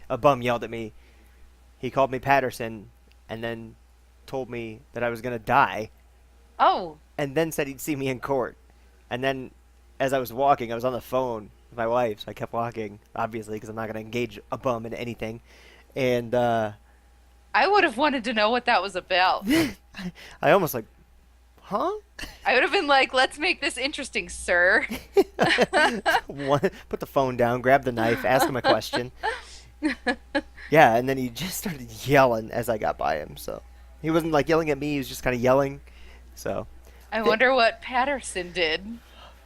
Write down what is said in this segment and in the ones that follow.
a bum yelled at me. He called me Patterson, and then told me that I was gonna die, Oh, and then said he'd see me in court. And then, as I was walking, I was on the phone with my wife, so I kept walking, obviously, because I'm not gonna engage a bum in anything. And I would have wanted to know what that was about. I almost like, huh? I would have been like, let's make this interesting, sir. Put the phone down, grab the knife, ask him a question. Yeah, and then he just started yelling as I got by him. So he wasn't like yelling at me; he was just kind of yelling. So I wonder what Patterson did.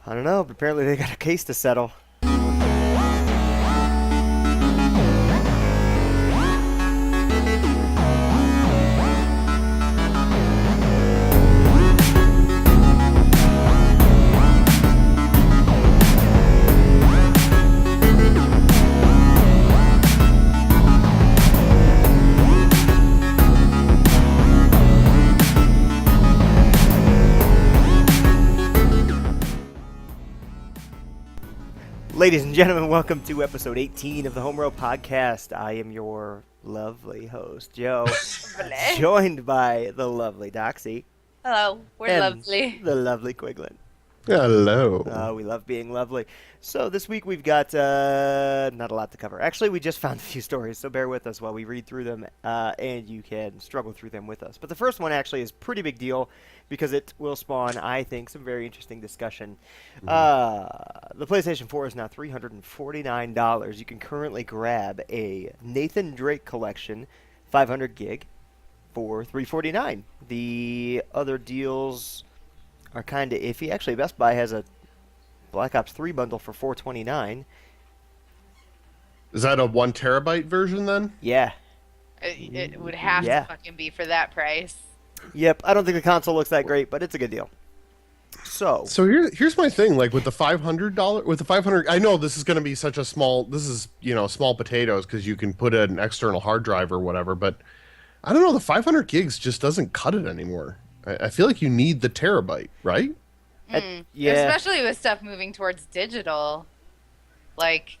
I don't know, but apparently they got a case to settle. Ladies and gentlemen, welcome to episode 18 of the Homerow podcast. I am your lovely host, Joe, joined by the lovely Doxy Hello, we're and lovely. the lovely Quiglin. Hello. We love being lovely. So this week we've got not a lot to cover. Actually, we just found a few stories, so bear with us while we read through them, and you can struggle through them with us. But the first one actually is a pretty big deal because it will spawn, I think, some very interesting discussion. The PlayStation 4 is now $349. You can currently grab a Nathan Drake collection, 500 gig, for $349. The other deals are kind of iffy. Actually, Best Buy has a Black Ops 3 bundle for $429. Is that a 1 terabyte version then? Yeah. It would have Yeah. to fucking be for that price. Yep. I don't think the console looks that great, but it's a good deal. So Here's my thing, like with the $500 with the 500, I know this is going to be such a small, this is, small potatoes because you can put an external hard drive or whatever, but I don't know, the 500 gigs just doesn't cut it anymore. I feel like you need the terabyte, right? yeah. Especially with stuff moving towards digital. Like,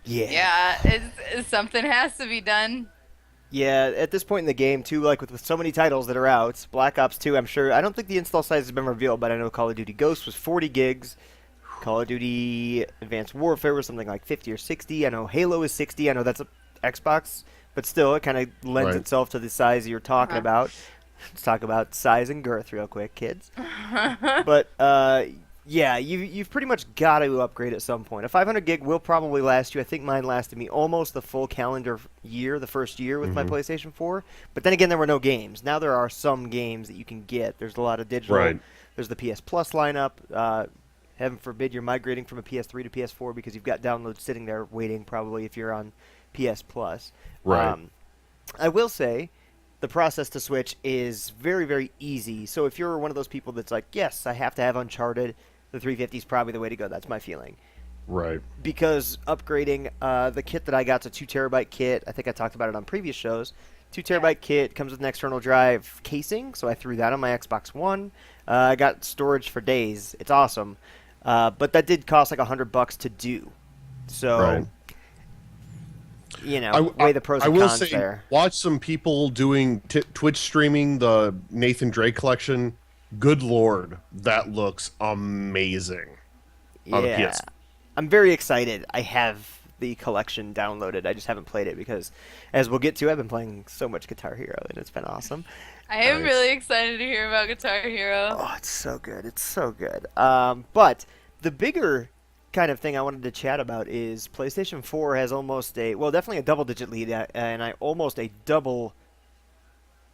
Yeah. something has to be done. Yeah, at this point in the game, too, like with so many titles that are out, Black Ops 2, I'm sure, I don't think the install size has been revealed, but I know Call of Duty Ghosts was 40 gigs. Call of Duty Advanced Warfare was something like 50 or 60. I know Halo is 60. I know that's a Xbox, but still, it kind of lends Right. itself to the size you're talking about. Let's talk about size and girth real quick, kids. But yeah, you've pretty much got to upgrade at some point. A 500 gig will probably last you. I think mine lasted me almost the full calendar year, the first year with my PlayStation 4. But then again, there were no games. Now there are some games that you can get. There's a lot of digital. Right. There's the PS Plus lineup. Heaven forbid you're migrating from a PS3 to PS4 because you've got downloads sitting there waiting probably if you're on PS Plus. Right. I will say the process to switch is very, very easy. So if you're one of those people that's like, yes, I have to have Uncharted, the 350 is probably the way to go. That's my feeling. Right. Because upgrading the kit that I got, it's a 2 terabyte kit. I think I talked about it on previous shows. 2 terabyte kit comes with an external drive casing, so I threw that on my Xbox One. I got storage for days. It's awesome. But that did cost like $100 to do. So, Right. weigh the pros I and will cons say, there. watch some people doing Twitch streaming the Nathan Drake collection. Good lord, that looks amazing on a Yeah. PS. I'm very excited. I have the collection downloaded. I just haven't played it because, as we'll get to, I've been playing so much Guitar Hero, and it's been awesome. I am Nice. really excited to hear about Guitar Hero. Oh, it's so good. It's so good. But the bigger kind of thing I wanted to chat about is PlayStation 4 has almost definitely a double-digit lead, and almost a double,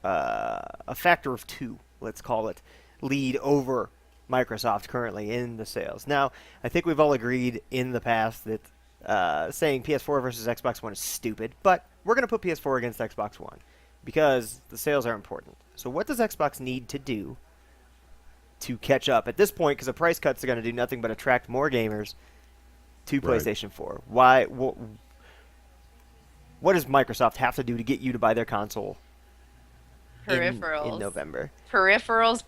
a factor of 2, let's call it, lead over Microsoft currently in the sales. Now, I think we've all agreed in the past that saying PS4 versus Xbox One is stupid, but we're going to put PS4 against Xbox One because the sales are important. So what does Xbox need to do to catch up at this point? Because the price cuts are going to do nothing but attract more gamers to Right. PlayStation 4. Why? What does Microsoft have to do to get you to buy their console Peripherals. in November? Peripherals.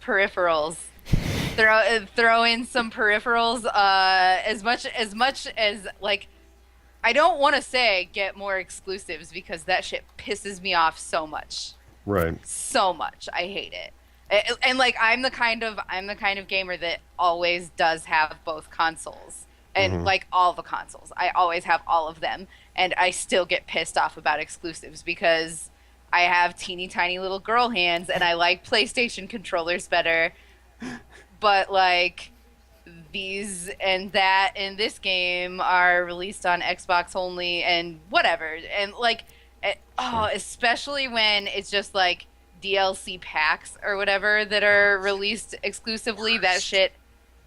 Throw in some peripherals. As much as like I don't want to say get more exclusives because that shit pisses me off so much. Right. So much. I hate it. And like I'm the kind of gamer that always does have both consoles. And like all the consoles. I always have all of them. And I still get pissed off about exclusives because I have teeny tiny little girl hands and I like PlayStation controllers better. But like these and that in this game are released on Xbox only and whatever. And like especially when it's just like DLC packs or whatever that are released exclusively, that shit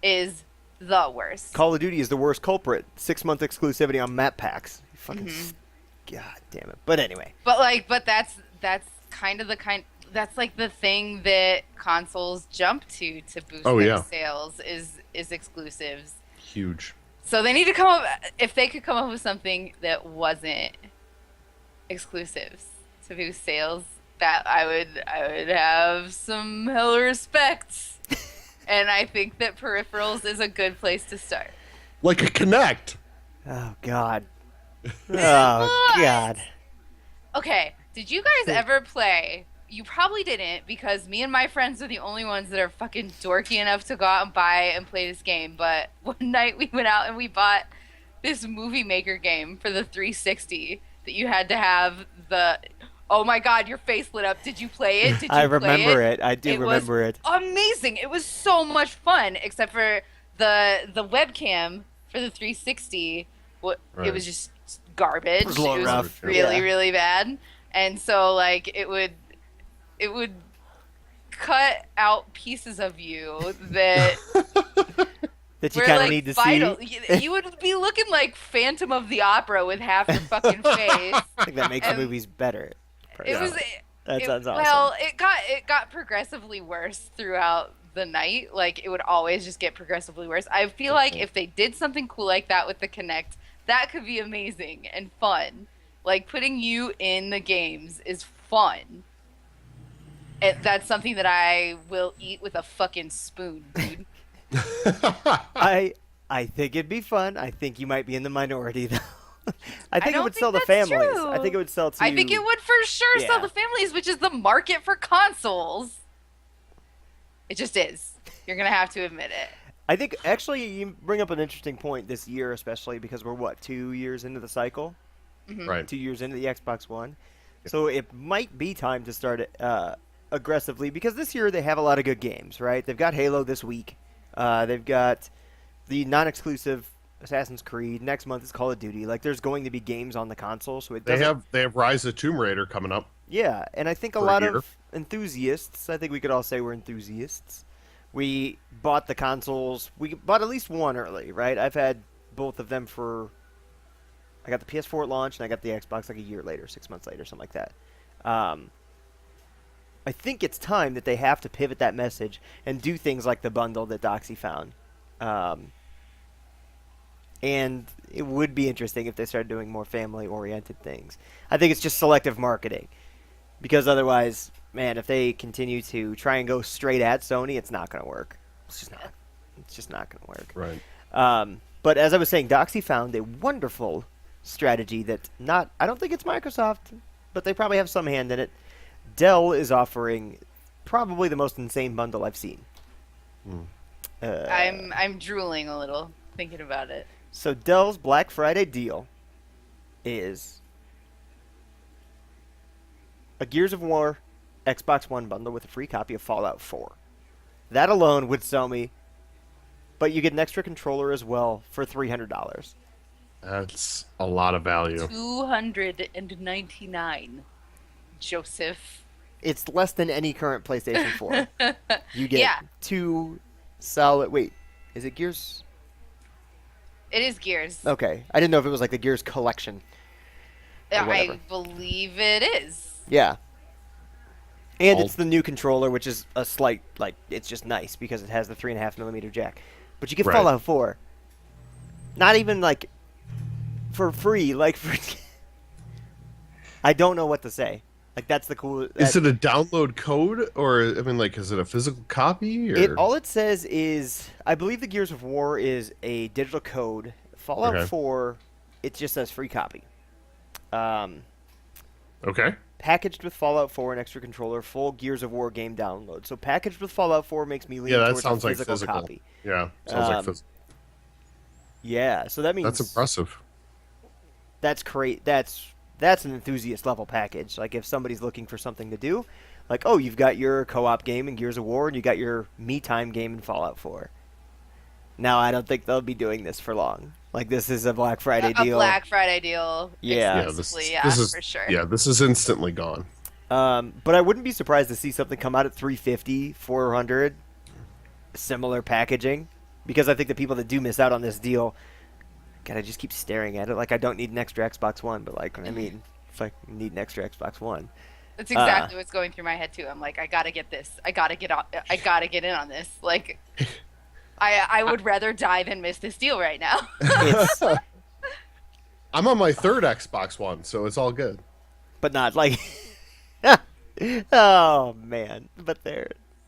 is the worst. Call of Duty is the worst culprit. 6-month exclusivity on map packs. Fucking God damn it. But anyway. But that's that's like the thing that consoles jump to boost their sales is exclusives. Huge. So they need to come up, if they could come up with something that wasn't exclusives to boost sales, that I would have some hell respect. And I think that peripherals is a good place to start. Like a Kinect. Oh God. Oh God. Okay, did you guys ever play? You probably didn't because me and my friends are the only ones that are fucking dorky enough to go out and buy and play this game. But one night we went out and we bought this Movie Maker game for the 360 that you had to have the... Oh my God, your face lit up. Did you play it? Did you I remember it. I do remember it. Amazing. It was so much fun, except for the webcam for the 360. It was just garbage. It was a little rough. Really, really bad. And so like it would cut out pieces of you that that you kind of like need to vital. see. You would be looking like Phantom of the Opera with half your fucking face. I think that makes the movies better. That sounds awesome. Well, it got progressively worse throughout the night. Like it would always just get progressively worse. I feel like if they did something cool like that with the Kinect, that could be amazing and fun. Like putting you in the games is fun. That's something that I will eat with a fucking spoon, dude. I think it'd be fun. I think you might be in the minority though. I think it would sell the that's families. true. I think it would sell to... I think it would for sure sell the families, which is the market for consoles. It just is. You're going to have to admit it. I think, actually, you bring up an interesting point this year, especially because we're, 2 years into the cycle? Right. 2 years into the Xbox One. So it might be time to start aggressively, because this year they have a lot of good games, right? They've got Halo this week. They've got the non-exclusive Assassin's Creed. Next month is Call of Duty. Like, there's going to be games on the console, so it doesn't... They have Rise of Tomb Raider coming up. Yeah, and I think a lot of enthusiasts, I think we could all say we're enthusiasts. We bought the consoles. We bought at least one early, right? I've had both of them for... I got the PS4 at launch, and I got the Xbox like a year later, 6 months later, something like that. I think it's time that they have to pivot that message and do things like the bundle that Doxy found. And it would be interesting if they started doing more family-oriented things. I think it's just selective marketing. Because otherwise, man, if they continue to try and go straight at Sony, it's not going to work. It's just not going to work. Right. But as I was saying, Doxy found a wonderful strategy that I don't think it's Microsoft, but they probably have some hand in it. Dell is offering probably the most insane bundle I've seen. I'm drooling a little thinking about it. So Dell's Black Friday deal is a Gears of War Xbox One bundle with a free copy of Fallout 4. That alone would sell me, but you get an extra controller as well for $300. That's a lot of value. $299, Joseph. It's less than any current PlayStation 4. You get two solid... Wait, is it Gears? It is Gears. Okay. I didn't know if it was like the Gears collection. I believe it is. Yeah. And it's the new controller, which is a slight, it's just nice because it has the 3.5mm jack. But you get Fallout 4. Not even, for free. I don't know what to say. That's the cool... Is it a download code? Or, is it a physical copy? Or? All it says is... I believe the Gears of War is a digital code. Fallout 4 it just says free copy. Okay. Packaged with Fallout 4 and extra controller, full Gears of War game download. So packaged with Fallout 4 makes me lean Yeah, that towards sounds a like physical physical. copy. Yeah, sounds like physical. Yeah, so that means That's impressive. that's great. That's an enthusiast level package. Like if somebody's looking for something to do, like oh, you've got your co-op game in Gears of War and you got your me time game in Fallout 4. Now I don't think they'll be doing this for long. Like this is a Black Friday deal. A Black Friday deal. Yeah. This is for sure. Yeah, this is instantly gone. But I wouldn't be surprised to see something come out at 350, 400, similar packaging, because I think the people that do miss out on this deal, God, I just keep staring at it like I don't need an extra Xbox One, but like I mean, it's like I need an extra Xbox One. That's exactly what's going through my head too. I'm like, I gotta get this. I gotta get in on this. Like, I would rather die than miss this deal right now. I'm on my third Xbox One, so it's all good. But not like. Oh man! But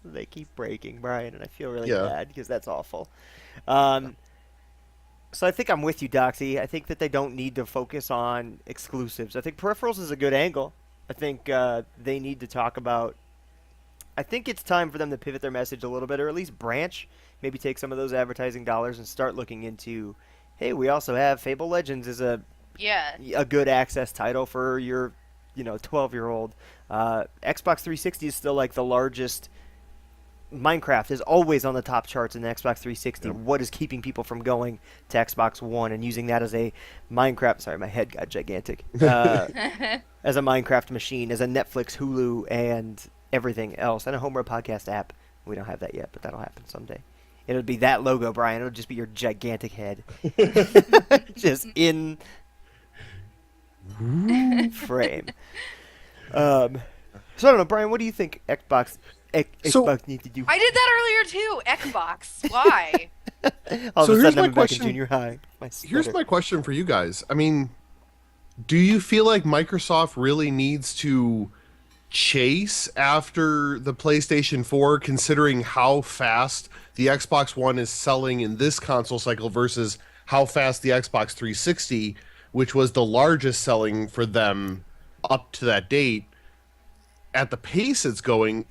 they keep breaking, Brian, and I feel really bad because that's awful. So I think I'm with you, Doxy. I think that they don't need to focus on exclusives. I think peripherals is a good angle. I think they need to talk about. I think it's time for them to pivot their message a little bit, or at least branch. Maybe take some of those advertising dollars and start looking into. Hey, we also have Fable Legends as a good access title for your 12-year-old. Xbox 360 is still like the largest. Minecraft is always on the top charts in the Xbox 360. Yep. What is keeping people from going to Xbox One and using that as a Minecraft? Sorry, my head got gigantic. As a Minecraft machine, as a Netflix, Hulu, and everything else, and a Homerow podcast app. We don't have that yet, but that'll happen someday. It'll be that logo, Brian. It'll just be your gigantic head, just in frame. So I don't know, Brian. What do you think Xbox needs to do? I did that earlier too. Xbox. Why? All of a sudden, I'm back in junior high. Here's my question for you guys. I mean, do you feel like Microsoft really needs to chase after the PlayStation 4, considering how fast the Xbox One is selling in this console cycle versus how fast the Xbox 360, which was the largest selling for them up to that date, at the pace it's going,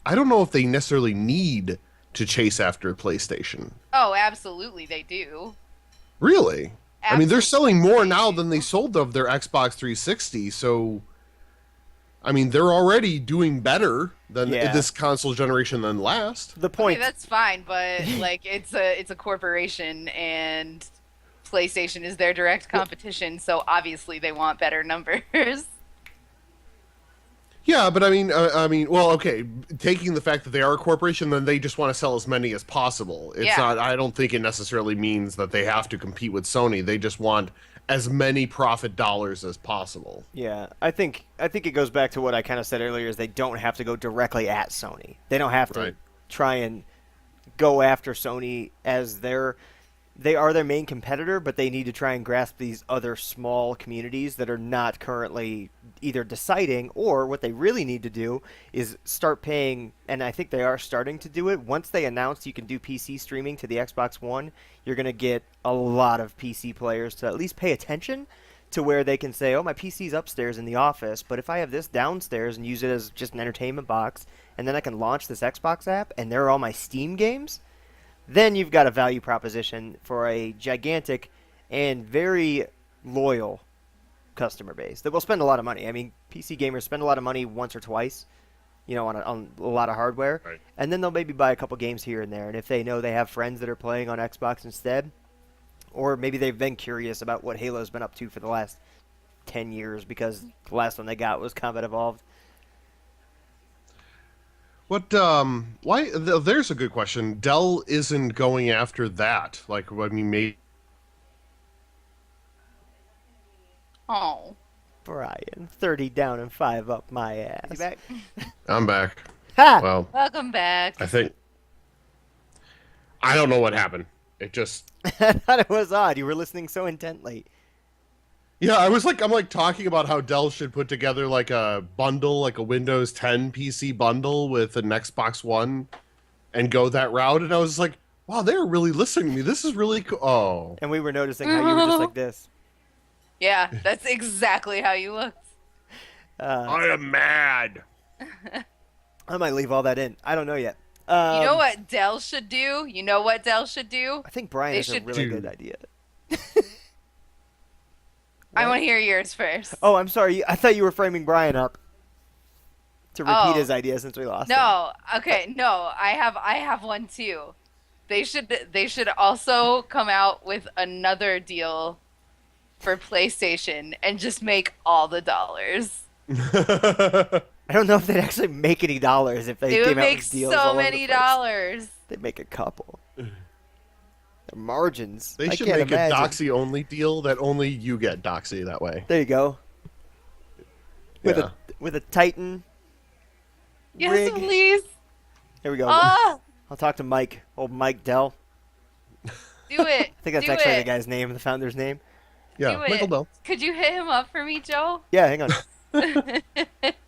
I don't know if they necessarily need to chase after PlayStation. Oh, absolutely they do. Really? Absolutely. I mean, they're selling more now than they sold of their Xbox 360, so I mean, they're already doing better than this console generation than last. The point. Okay, that's fine, but like it's a corporation and PlayStation is their direct competition, so obviously they want better numbers. Yeah, but I mean, well, okay. Taking the fact that they are a corporation, then they just want to sell as many as possible. It's not. I don't think it necessarily means that they have to compete with Sony. They just want as many profit dollars as possible. Yeah, I think it goes back to what I kind of said earlier: is they don't have to go directly at Sony. They don't have to try and go after Sony as they are their main competitor, but they need to try and grasp these other small communities that are not currently either deciding, or what they really need to do is start paying, and I think they are starting to do it. Once they announce you can do PC streaming to the Xbox One, you're going to get a lot of PC players to at least pay attention to where they can say, oh, my PC's upstairs in the office, but if I have this downstairs and use it as just an entertainment box, and then I can launch this Xbox app, and there are all my Steam games, then you've got a value proposition for a gigantic and very loyal customer base that will spend a lot of money. I mean, PC gamers spend a lot of money once or twice, on a lot of hardware, and then they'll maybe buy a couple games here and there. And if they know they have friends that are playing on Xbox instead, or maybe they've been curious about what Halo's been up to for the last 10 years because the last one they got was Combat Evolved. What? Why? There's a good question. Dell isn't going after that. Like, I mean, maybe. Oh, Brian, 30 down and 5 up my ass. You back? I'm back. Ha! Well, welcome back. I don't know what happened. It just. I thought it was odd. You were listening so intently. Yeah, I'm like talking about how Dell should put together like a bundle, like a Windows 10 PC bundle with an Xbox One and go that route. And I was like, wow, they're really listening to me. This is really cool. Oh. And we were noticing how you were just like this. Yeah, that's exactly how you looked. I am mad. I might leave all that in. I don't know yet. You know what Dell should do? You know what Dell should do? I think Brian They has a should- really good Dude. idea. I want to hear yours first. Oh, I'm sorry. I thought you were framing Brian up to repeat Oh. his idea since we lost him. No, okay, no. I have one too. They should also come out with another deal for PlayStation and just make all the dollars. I don't know if they'd actually make any dollars if they They came would out make with deals all so over the many place. dollars. They'd make a couple. Their margins. They I should can't make imagine. a Doxy only deal that only you get Doxy that way. There you go. With Yeah. a Titan Yes, rig. please. There we go. Ah, I'll talk to Mike. Old Mike Dell. do it. I think that's do actually it. the guy's name, the founder's name. Yeah, Do it. Michael Bell. Could you hit him up for me, Joe? Yeah, hang on.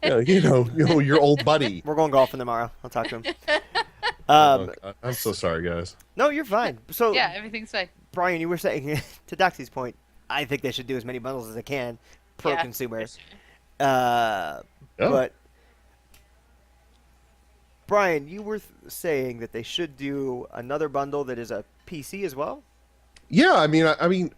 Yeah, you know, your old buddy. We're going golfing tomorrow. I'll talk to him. I'm so sorry, guys. No, you're fine. So, Yeah, everything's fine. Brian, you were saying, to Doxy's point, I think they should do as many bundles as they can pro Yeah, consumer. for sure. Yeah. But Brian, you were saying that they should do another bundle that is a PC as well. Yeah, I mean,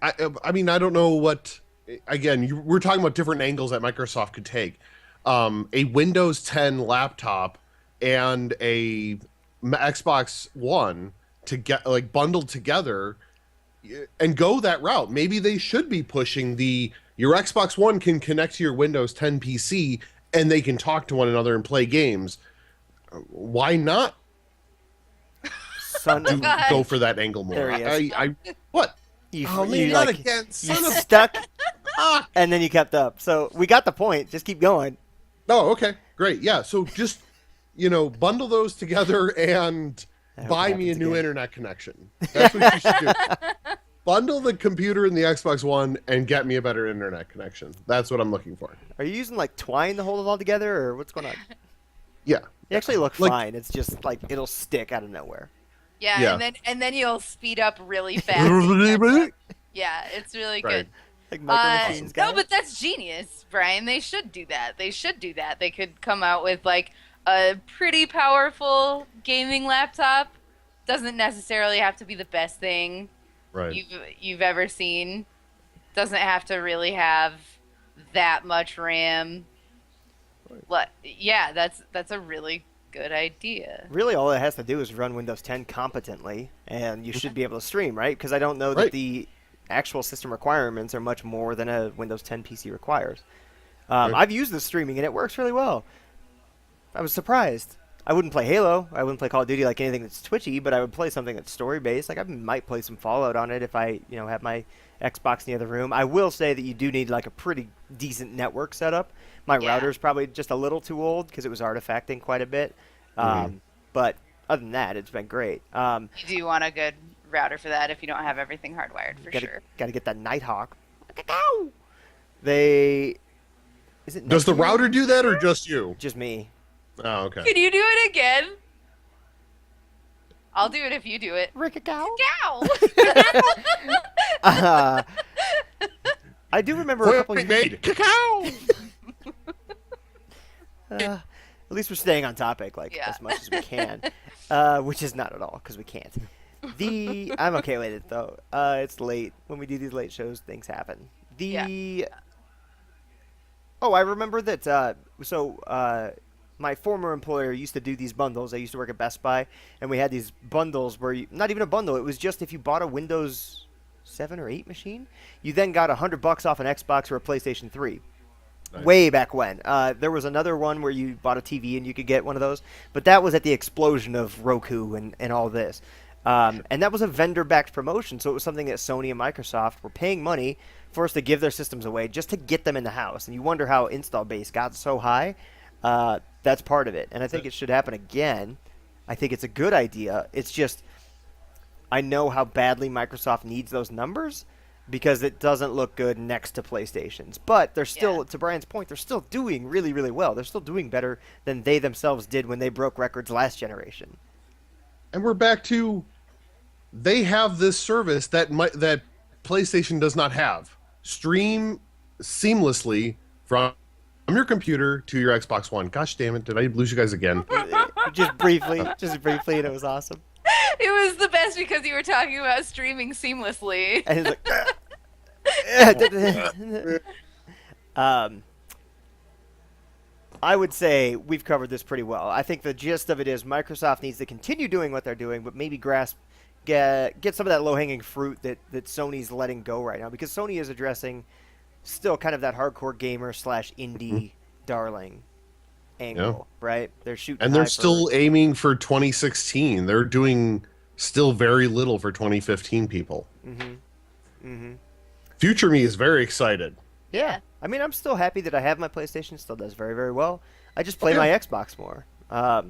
I don't know what. Again, we're talking about different angles that Microsoft could take. A Windows 10 laptop and a Xbox One to get like bundled together and go that route. Maybe they should be pushing your Xbox One can connect to your Windows 10 PC and they can talk to one another and play games. Why not Son of God. go for that angle more? There he is. I what? you, Oh man, you not like again, you son of stuck, and then you kept up. So we got the point. Just keep going. Oh, okay, great. Yeah, so just bundle those together and I hope buy it me a happens new again. internet connection. That's what you should do. Bundle the computer and the Xbox One and get me a better internet connection. That's what I'm looking for. Are you using like twine to hold it all together, or what's going on? Yeah. They actually look Like- fine. It's just like it'll stick out of nowhere. Yeah, Yeah. and then you'll speed up really fast. Yeah, it's really Right. good. Like micro machines. No, but that's genius, Brian. They should do that. They should do that. They could come out with like a pretty powerful gaming laptop. Doesn't necessarily have to be the best thing Right. you've ever seen. Doesn't have to really have that much RAM. Yeah, that's a really good idea. Really, all it has to do is run Windows 10 competently, and you should be able to stream, right? Because I don't know that Right. the actual system requirements are much more than a Windows 10 PC requires. Right. I've used the streaming, and it works really well. I was surprised. I wouldn't play Halo. I wouldn't play Call of Duty like anything that's twitchy, but I would play something that's story-based. Like I might play some Fallout on it if I, have my Xbox in the other room. I will say that you do need like a pretty decent network setup. My Yeah. router's probably just a little too old because it was artifacting quite a bit. Mhm. But other than that, it's been great. You do want a good router for that if you don't have everything hardwired for sure. Got to get that Nighthawk. They is it Does the Nighthawk? router do that or just you? Just me. Oh, okay. Could you do it again? I'll do it if you do it. Rick-a-cow. Cow. I do remember a couple Point years. made. Cacao. At least we're staying on topic, like Yeah. as much as we can, which is not at all because we can't. I'm okay with it though. It's late when we do these late shows. Things happen. Oh, I remember that. My former employer used to do these bundles. I used to work at Best Buy, and we had these bundles where not even a bundle. It was just if you bought a Windows 7 or 8 machine, you then got $100 off an Xbox or a PlayStation 3. Nice. Way back when. There was another one where you bought a TV and you could get one of those, but that was at the explosion of Roku and all this. And that was a vendor-backed promotion, so it was something that Sony and Microsoft were paying money for us to give their systems away just to get them in the house. And you wonder how install base got so high. That's part of it. And I think it should happen again. I think it's a good idea. It's just I know how badly Microsoft needs those numbers because it doesn't look good next to PlayStation's. But they're still, to Brian's point, they're still doing really, really well. They're still doing better than they themselves did when they broke records last generation. And we're back to they have this service that PlayStation does not have. stream seamlessly from your computer to your Xbox One. Gosh damn it, did I lose you guys again? Just briefly, and it was awesome. It was the best because you were talking about streaming seamlessly. And he's like, I would say we've covered this pretty well. I think the gist of it is Microsoft needs to continue doing what they're doing, but maybe get some of that low-hanging fruit that Sony's letting go right now, because Sony is addressing still kind of that hardcore gamer / indie darling angle, right? They're shooting, and they're still aiming for 2016. They're doing still very little for 2015 people. Future me is very excited. Yeah. I mean, I'm still happy that I have my PlayStation. It still does very, very well. I just play my Xbox more. I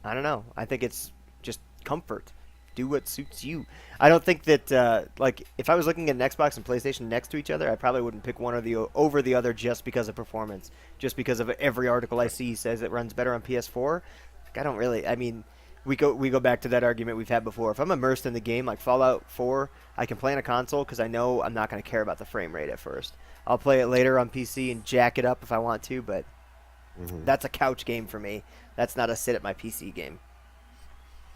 don't know. I think it's just comfort. Do what suits you. I don't think that, like, if I was looking at an Xbox and PlayStation next to each other, I probably wouldn't pick one over the other just because of performance. Just because of every article I see says it runs better on PS4. I don't really. I mean, we go back to that argument we've had before. If I'm immersed in the game, like Fallout 4, I can play on a console because I know I'm not going to care about the frame rate at first. I'll play it later on PC and jack it up if I want to, but that's a couch game for me. That's not a sit at my PC game.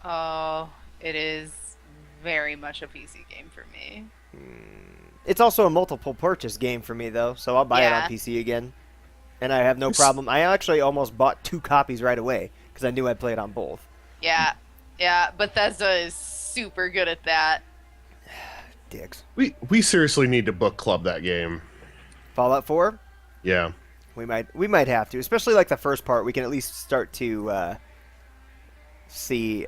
Oh, it is very much a PC game for me. It's also a multiple purchase game for me, though, so I'll buy it on PC again. And I have no problem. I actually almost bought 2 copies right away because I knew I'd play it on both. Yeah, Bethesda is super good at that. Dicks. We seriously need to book club that game. Fallout 4? Yeah. We might have to, especially like the first part. We can at least start to see.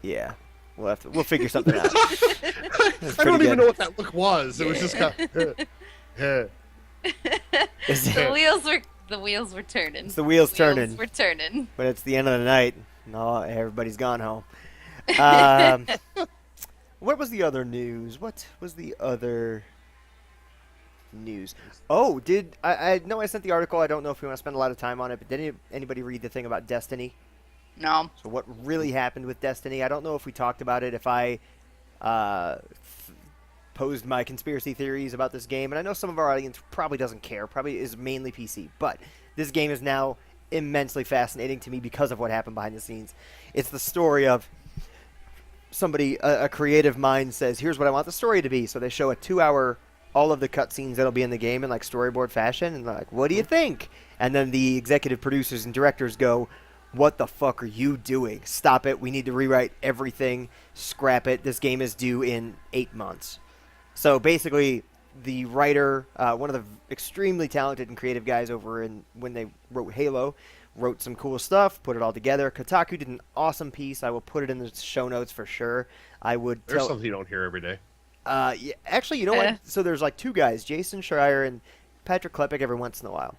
Yeah, we'll figure something out. I don't even know what that look was. It was just kind of, The wheels were turning. It's the wheels turning. We're turning. But it's the end of the night. No, everybody's gone home. What was the other news? What was the other news? Oh, I know I sent the article. I don't know if we want to spend a lot of time on it, but did anybody read the thing about Destiny? No. So what really happened with Destiny? I don't know if we talked about it, if I posed my conspiracy theories about this game, and I know some of our audience probably doesn't care, probably is mainly PC, but this game is now immensely fascinating to me because of what happened behind the scenes. It's the story of somebody, a creative mind says, here's what I want the story to be, so they show a 2-hour, all of the cutscenes that'll be in the game in like storyboard fashion, and they're like, what do you think? And then the executive producers and directors go, what the fuck are you doing? Stop it. We need to rewrite everything. Scrap it. This game is due in 8 months. So basically, the writer, one of the extremely talented and creative guys over when they wrote Halo, wrote some cool stuff, put it all together. Kotaku did an awesome piece. I will put it in the show notes for sure. There's something you don't hear every day. Yeah, actually, you know what? So there's like 2 guys, Jason Schreier and Patrick Klepek, every once in a while.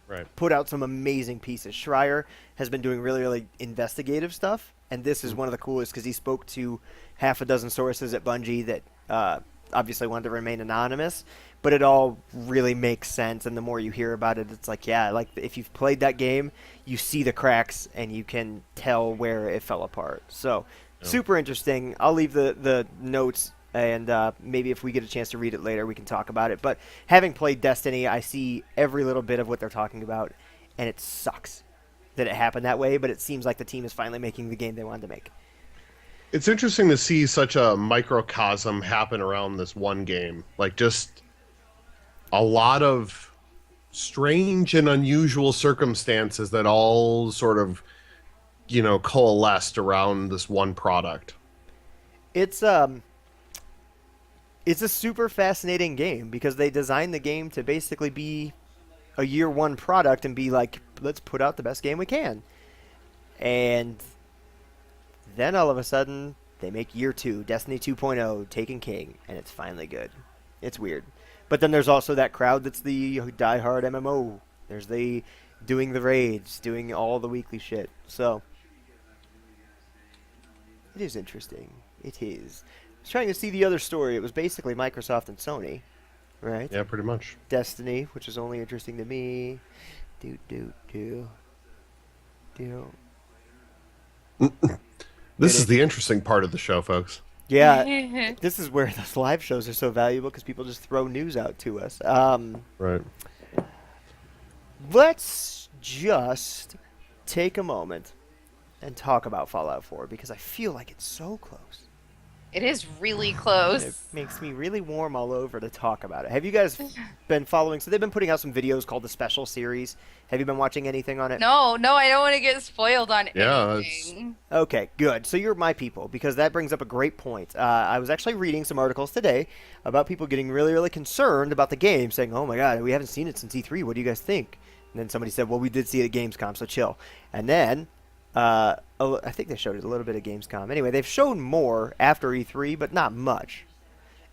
Right. Put out some amazing pieces. Schreier has been doing really, really investigative stuff, and this is one of the coolest because he spoke to half a dozen sources at Bungie that obviously wanted to remain anonymous, but it all really makes sense, and the more you hear about it, it's like, yeah, like if you've played that game, you see the cracks, and you can tell where it fell apart. So, super interesting. I'll leave the notes, and maybe if we get a chance to read it later, we can talk about it. But having played Destiny, I see every little bit of what they're talking about, and it sucks that it happened that way, but it seems like the team is finally making the game they wanted to make. It's interesting to see such a microcosm happen around this one game. Like, just a lot of strange and unusual circumstances that all sort of, coalesced around this one product. It's a super fascinating game because they designed the game to basically be a year 1 product and be like, let's put out the best game we can. And then all of a sudden, they make year 2, Destiny 2.0, Taken King, and it's finally good. It's weird. But then there's also that crowd that's the die-hard MMO. There's the doing the raids, doing all the weekly shit. So, it is interesting. It is. I was trying to see the other story. It was basically Microsoft and Sony, right? Yeah, pretty much. Destiny, which is only interesting to me. This is the interesting part of the show, folks. Yeah, this is where those live shows are so valuable because people just throw news out to us. Right. Let's just take a moment and talk about Fallout 4 because I feel like it's so close. It is really It close. makes me really warm all over to talk about it. Have you guys been following? So they've been putting out some videos called the Special Series. Have you been watching anything on it? No, I don't want to get spoiled on Yeah, anything. Okay, good. So you're my people because that brings up a great point. I was actually reading some articles today about people getting really, really concerned about the game, saying, "Oh my God, we haven't seen it since E3. What do you guys think?" And then somebody said, "Well, we did see it at Gamescom, so chill." And then I think they showed it a little bit at Gamescom. Anyway, they've shown more after E3, but not much.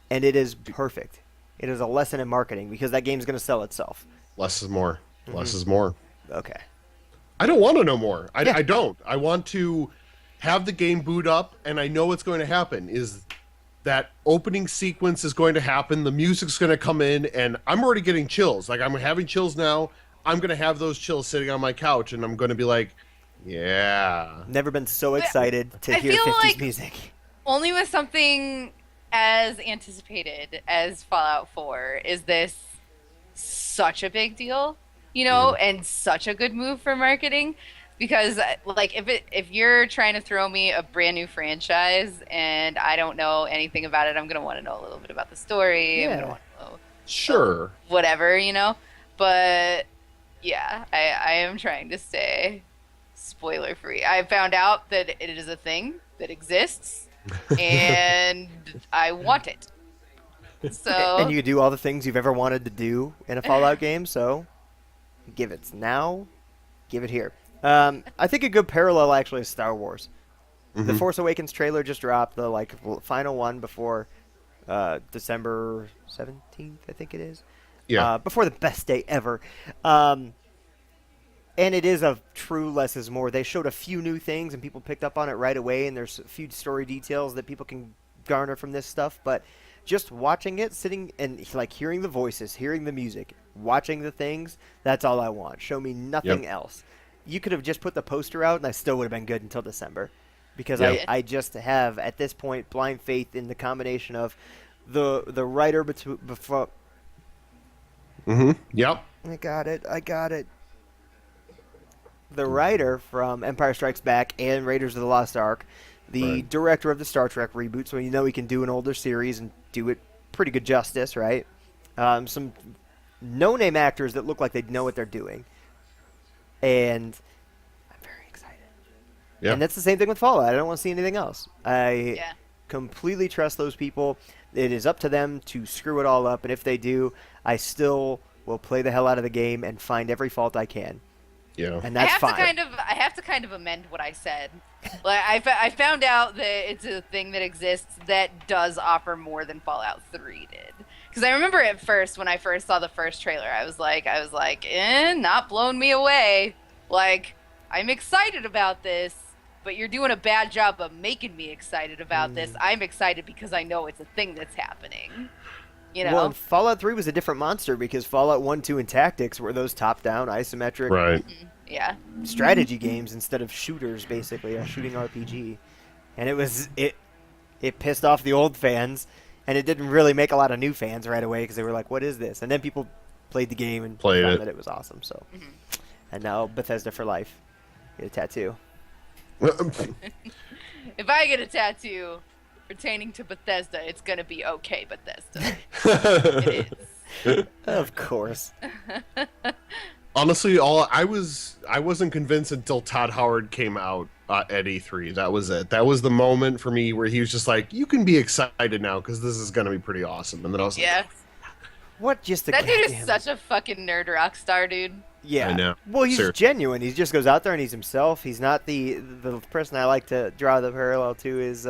And it is perfect. It is a lesson in marketing because that game's going to sell itself. Less is more. Less is more. Okay. I don't want to know more. Yeah. I don't. I want to have the game boot up, and I know what's going to happen. Is that opening sequence is going to happen. The music's going to come in, and I'm already getting chills. Like, I'm having chills now. I'm going to have those chills sitting on my couch, and I'm going to be like, yeah. Never been so excited to I hear feel 50s like- music. Only with something as anticipated as Fallout 4 is this such a big deal, you know, and such a good move for marketing. Because like if you're trying to throw me a brand new franchise and I don't know anything about it, I'm gonna want to know a little bit about the story. I'm Yeah. gonna want to know Sure. whatever, you know. But yeah, I am trying to stay spoiler free. I found out that it is a thing that exists, and I want it. So And you can do all the things you've ever wanted to do in a Fallout game, so give it now, give it here. I think a good parallel actually is Star Wars. The Force Awakens trailer just dropped, the final one before December 17th, I think it is. Yeah. Before the best day ever. And it is a true less is more. They showed a few new things and people picked up on it right away, and there's a few story details that people can garner from this stuff, but just watching it, sitting and like hearing the voices, hearing the music, watching the things, that's all I want. Show me nothing else. You could have just put the poster out and I still would have been good until December. Because I just have, at this point, blind faith in the combination of the writer before... Yep. I got it. The writer from Empire Strikes Back and Raiders of the Lost Ark, the director of the Star Trek reboot, so you know he can do an older series and do it pretty good justice, right? Some no-name actors that look like they know what they're doing. And I'm very excited. Yeah. And that's the same thing with Fallout. I don't want to see anything else. I completely trust those people. It is up to them to screw it all up, and if they do, I still will play the hell out of the game and find every fault I can. Yeah. And that's fine. I have to kind of amend what I said. Like I found out that it's a thing that exists that does offer more than Fallout 3 did. Because I remember at first, when I first saw the first trailer, I was like, not blown me away. Like, I'm excited about this, but you're doing a bad job of making me excited about this. I'm excited because I know it's a thing that's happening. You know? Well, and Fallout 3 was a different monster because Fallout 1, 2, and Tactics were those top-down, isometric strategy games instead of shooters, basically, a shooting RPG. And it pissed off the old fans, and it didn't really make a lot of new fans right away because they were like, what is this? And then people played the game and found that it was awesome. So, and now Bethesda for life. Get a tattoo. If I get a tattoo pertaining to Bethesda, it's gonna be okay, Bethesda. It is. Of course. Honestly, I wasn't convinced until Todd Howard came out at E3. That was it. That was the moment for me where he was just like, "You can be excited now because this is gonna be pretty awesome." And then I was like, What just the that dude is goddamn- such a fucking nerd rock star, dude. Yeah. I know. Well, he's Seriously. genuine. He just goes out there and he's himself. He's not the person I like to draw the parallel to is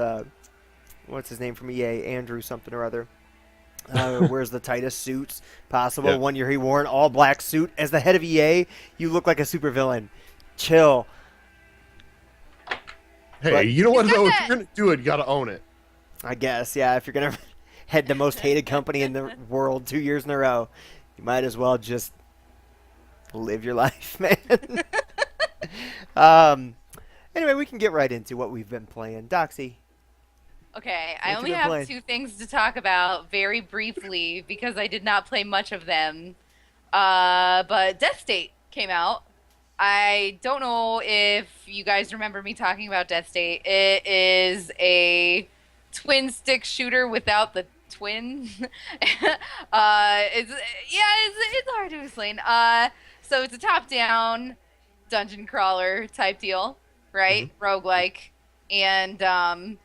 what's his name from EA, Andrew something or other. Wears the tightest suits possible. Yeah. One year he wore an all-black suit as the head of EA. You look like a supervillain. Chill. "Hey, But- you know what He's got though? If that- you're gonna do it, you gotta own it." I guess, yeah. If you're gonna head the most hated company in the world 2 years in a row, you might as well just live your life, man. Anyway, we can get right into what we've been playing. Doxy, Okay, I What you only been have playing? 2 things to talk about very briefly because I did not play much of them. But DeathState came out. I don't know if you guys remember me talking about DeathState. It is a twin stick shooter without the twin. It's it's hard to explain. So it's a top-down dungeon crawler type deal, right? Roguelike, and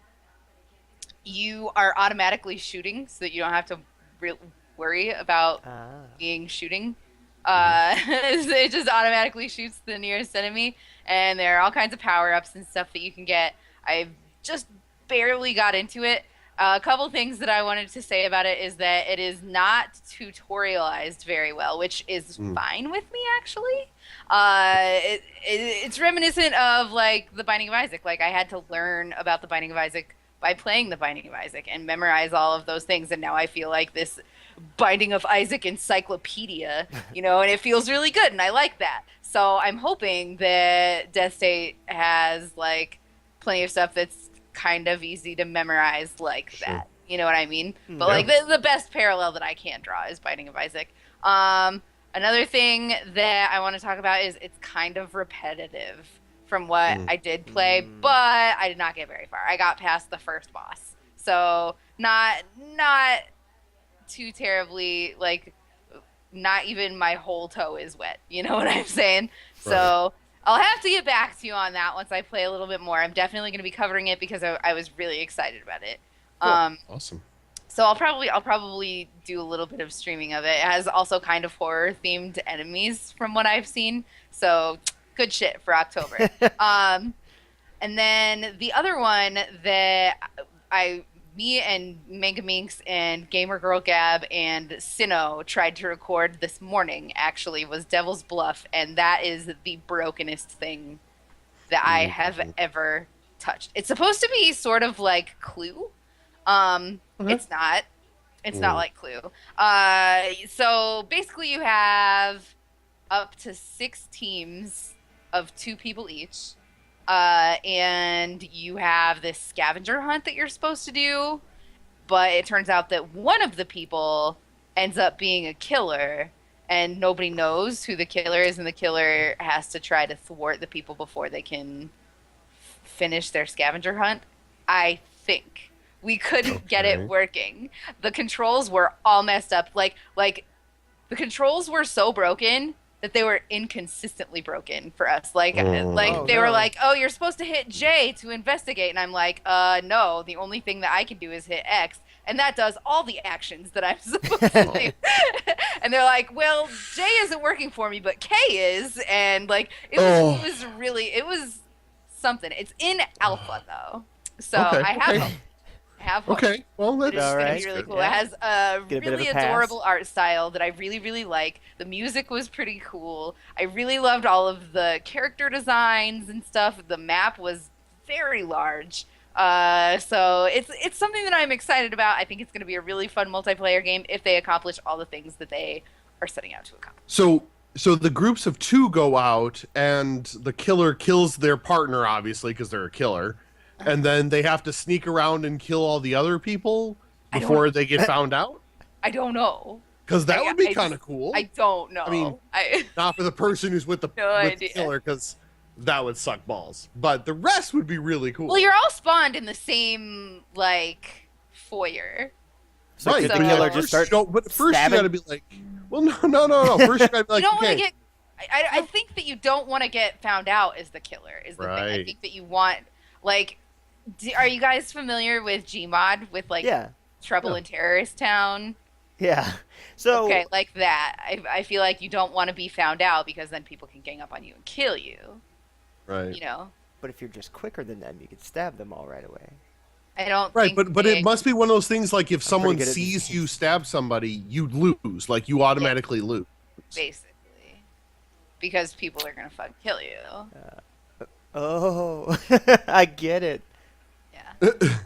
you are automatically shooting, so that you don't have to worry about being shooting. It just automatically shoots the nearest enemy, and there are all kinds of power-ups and stuff that you can get. I've just barely got into it. A couple things that I wanted to say about it is that it is not tutorialized very well, which is fine with me, actually. It's reminiscent of, like, The Binding of Isaac. Like, I had to learn about The Binding of Isaac by playing The Binding of Isaac and memorize all of those things, and now I feel like this Binding of Isaac encyclopedia, and it feels really good, and I like that. So I'm hoping that Death State has, like, plenty of stuff that's kind of easy to memorize like that. You know what I mean? But, like, the best parallel that I can draw is Binding of Isaac. Another thing that I want to talk about is it's kind of repetitive from what I did play, but I did not get very far. I got past the first boss. So not too terribly, like, not even my whole toe is wet. You know what I'm saying? Right. So I'll have to get back to you on that once I play a little bit more. I'm definitely going to be covering it because I was really excited about it. Cool. Awesome. So I'll probably do a little bit of streaming of it. It has also kind of horror themed enemies from what I've seen. So good shit for October. And then the other one that me and Mega Minx and Gamer Girl Gab and Sinnoh tried to record this morning actually was Devil's Bluff, and that is the brokenest thing that I have ever touched. It's supposed to be sort of like Clue. It's not. It's not like Clue. So basically you have up to 6 teams of 2 people each. And you have this scavenger hunt that you're supposed to do, but it turns out that one of the people ends up being a killer, and nobody knows who the killer is, and the killer has to try to thwart the people before they can finish their scavenger hunt. I think we couldn't get it working. The controls were all messed up. Like the controls were so broken that they were inconsistently broken for us. Like they were like, oh, you're supposed to hit J to investigate. And I'm like, no, the only thing that I can do is hit X. And that does all the actions that I'm supposed to do. And they're like, well, J isn't working for me, but K is. And, like, it was something. It's in alpha, though. So I have hope. Okay, well, that's all right. That's really good. cool. It has a really a adorable art style that I really, really like. The music was pretty cool. I really loved all of the character designs and stuff. The map was very large. So it's something that I'm excited about. I think it's going to be a really fun multiplayer game if they accomplish all the things that they are setting out to accomplish. So the groups of 2 go out, and the killer kills their partner, obviously, because they're a killer. And then they have to sneak around and kill all the other people before they get found out? I don't know. Because that would be kind of cool. I don't know. I mean, not for the person who's with the killer, because that would suck balls. But the rest would be really cool. Well, you're all spawned in the same, like, foyer. So right. Did the killer just start but first stabbing? You gotta be like, well, no. First you gotta be like, you don't want to get... I think that you don't want to get found out as the killer, is the thing. I think that you want, like... are you guys familiar with Gmod, with, like, Trouble in Terrorist Town? Yeah. So okay, like that. I feel like you don't want to be found out because then people can gang up on you and kill you. Right. You know? But if you're just quicker than them, you could stab them all right away. I don't think but it must be one of those things, like, if someone sees you stab somebody, you lose. Like, you automatically lose. Basically. Because people are going to fucking kill you. I get it. Yeah.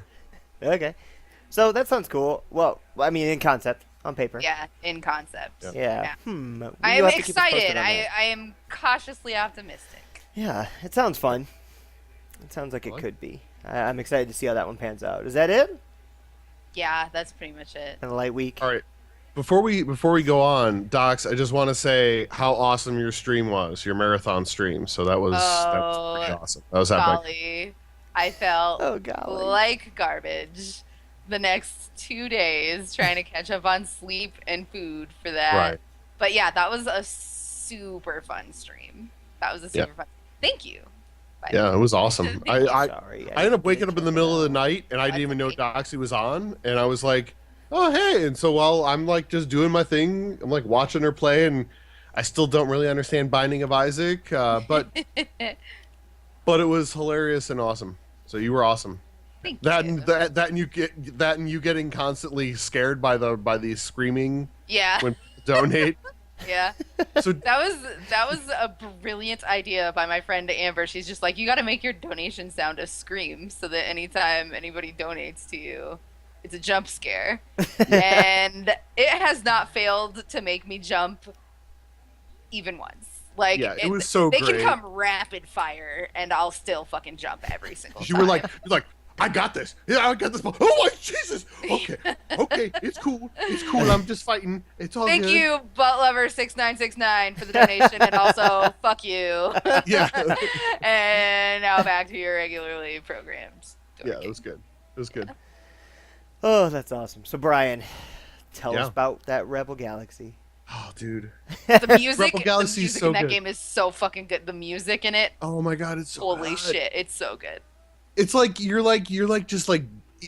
Okay. So that sounds cool. Well, I mean, in concept, on paper. Yeah, in concept. Yeah. I am excited. I am cautiously optimistic. Yeah, it sounds fun. It sounds like it could be. I'm excited to see how that one pans out. Is that it? Yeah, that's pretty much it. And a light week. All right. Before we go on, Docs, I just want to say how awesome your stream was, your marathon stream. So that was pretty awesome. That was epic. Golly, I felt golly. like garbage the next 2 days trying to catch up on sleep and food for that. Right. But yeah, that was a super fun stream. That was a super fun. Thank you. Yeah, it was awesome. I ended up waking up in the middle of the night, and I didn't even know Doxy was on, and I was like, oh, hey. And so while I'm like just doing my thing, I'm like watching her play, and I still don't really understand Binding of Isaac, but it was hilarious and awesome. So you were awesome. Thank that you. And you getting constantly scared by the screaming when people donate. Yeah. So that was a brilliant idea by my friend Amber. She's just like, you got to make your donation sound a scream so that anytime anybody donates to you, it's a jump scare. And it has not failed to make me jump even once. Like, it was so they great. can come rapid fire and I'll still fucking jump every single time. You're like, I got this. Yeah, I got this. Oh my Jesus. Okay, it's cool. I'm just fighting. It's all Thank good. you, buttlover6969 for the donation, and also fuck you. Yeah. And now back to your regularly programmed. Yeah, it was good. Oh, that's awesome. So Brian, tell us about that Rebel Galaxy. Oh, dude. The music, Rebel Galaxy is so in that good. game is so fucking good. The music in it. Oh my God, it's so holy good. shit, it's so good. It's like you're just like,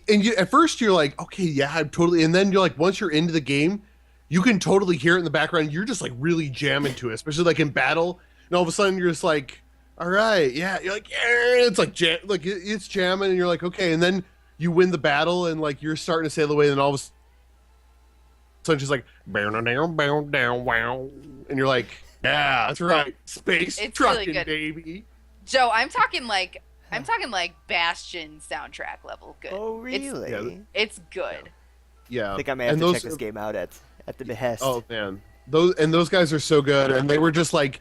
and at first you're like, okay, yeah, I'm totally, and then you're like, once you're into the game, you can totally hear it in the background. You're just like really jamming to it, especially like in battle, and all of a sudden you're just like, all right, yeah, you're like, yeah, it's like it's jamming, and you're like, okay, and then you win the battle, and like you're starting to sail away, and then all of a sudden she's like, bow down, bow down, wow, and you're like, yeah, that's right, space It's trucking, really good. baby. Joe, I'm talking like Bastion soundtrack level good. Oh, really? It's good. Yeah. I think I may have to check this game out at the behest. Oh man, those guys are so good, and they were just like,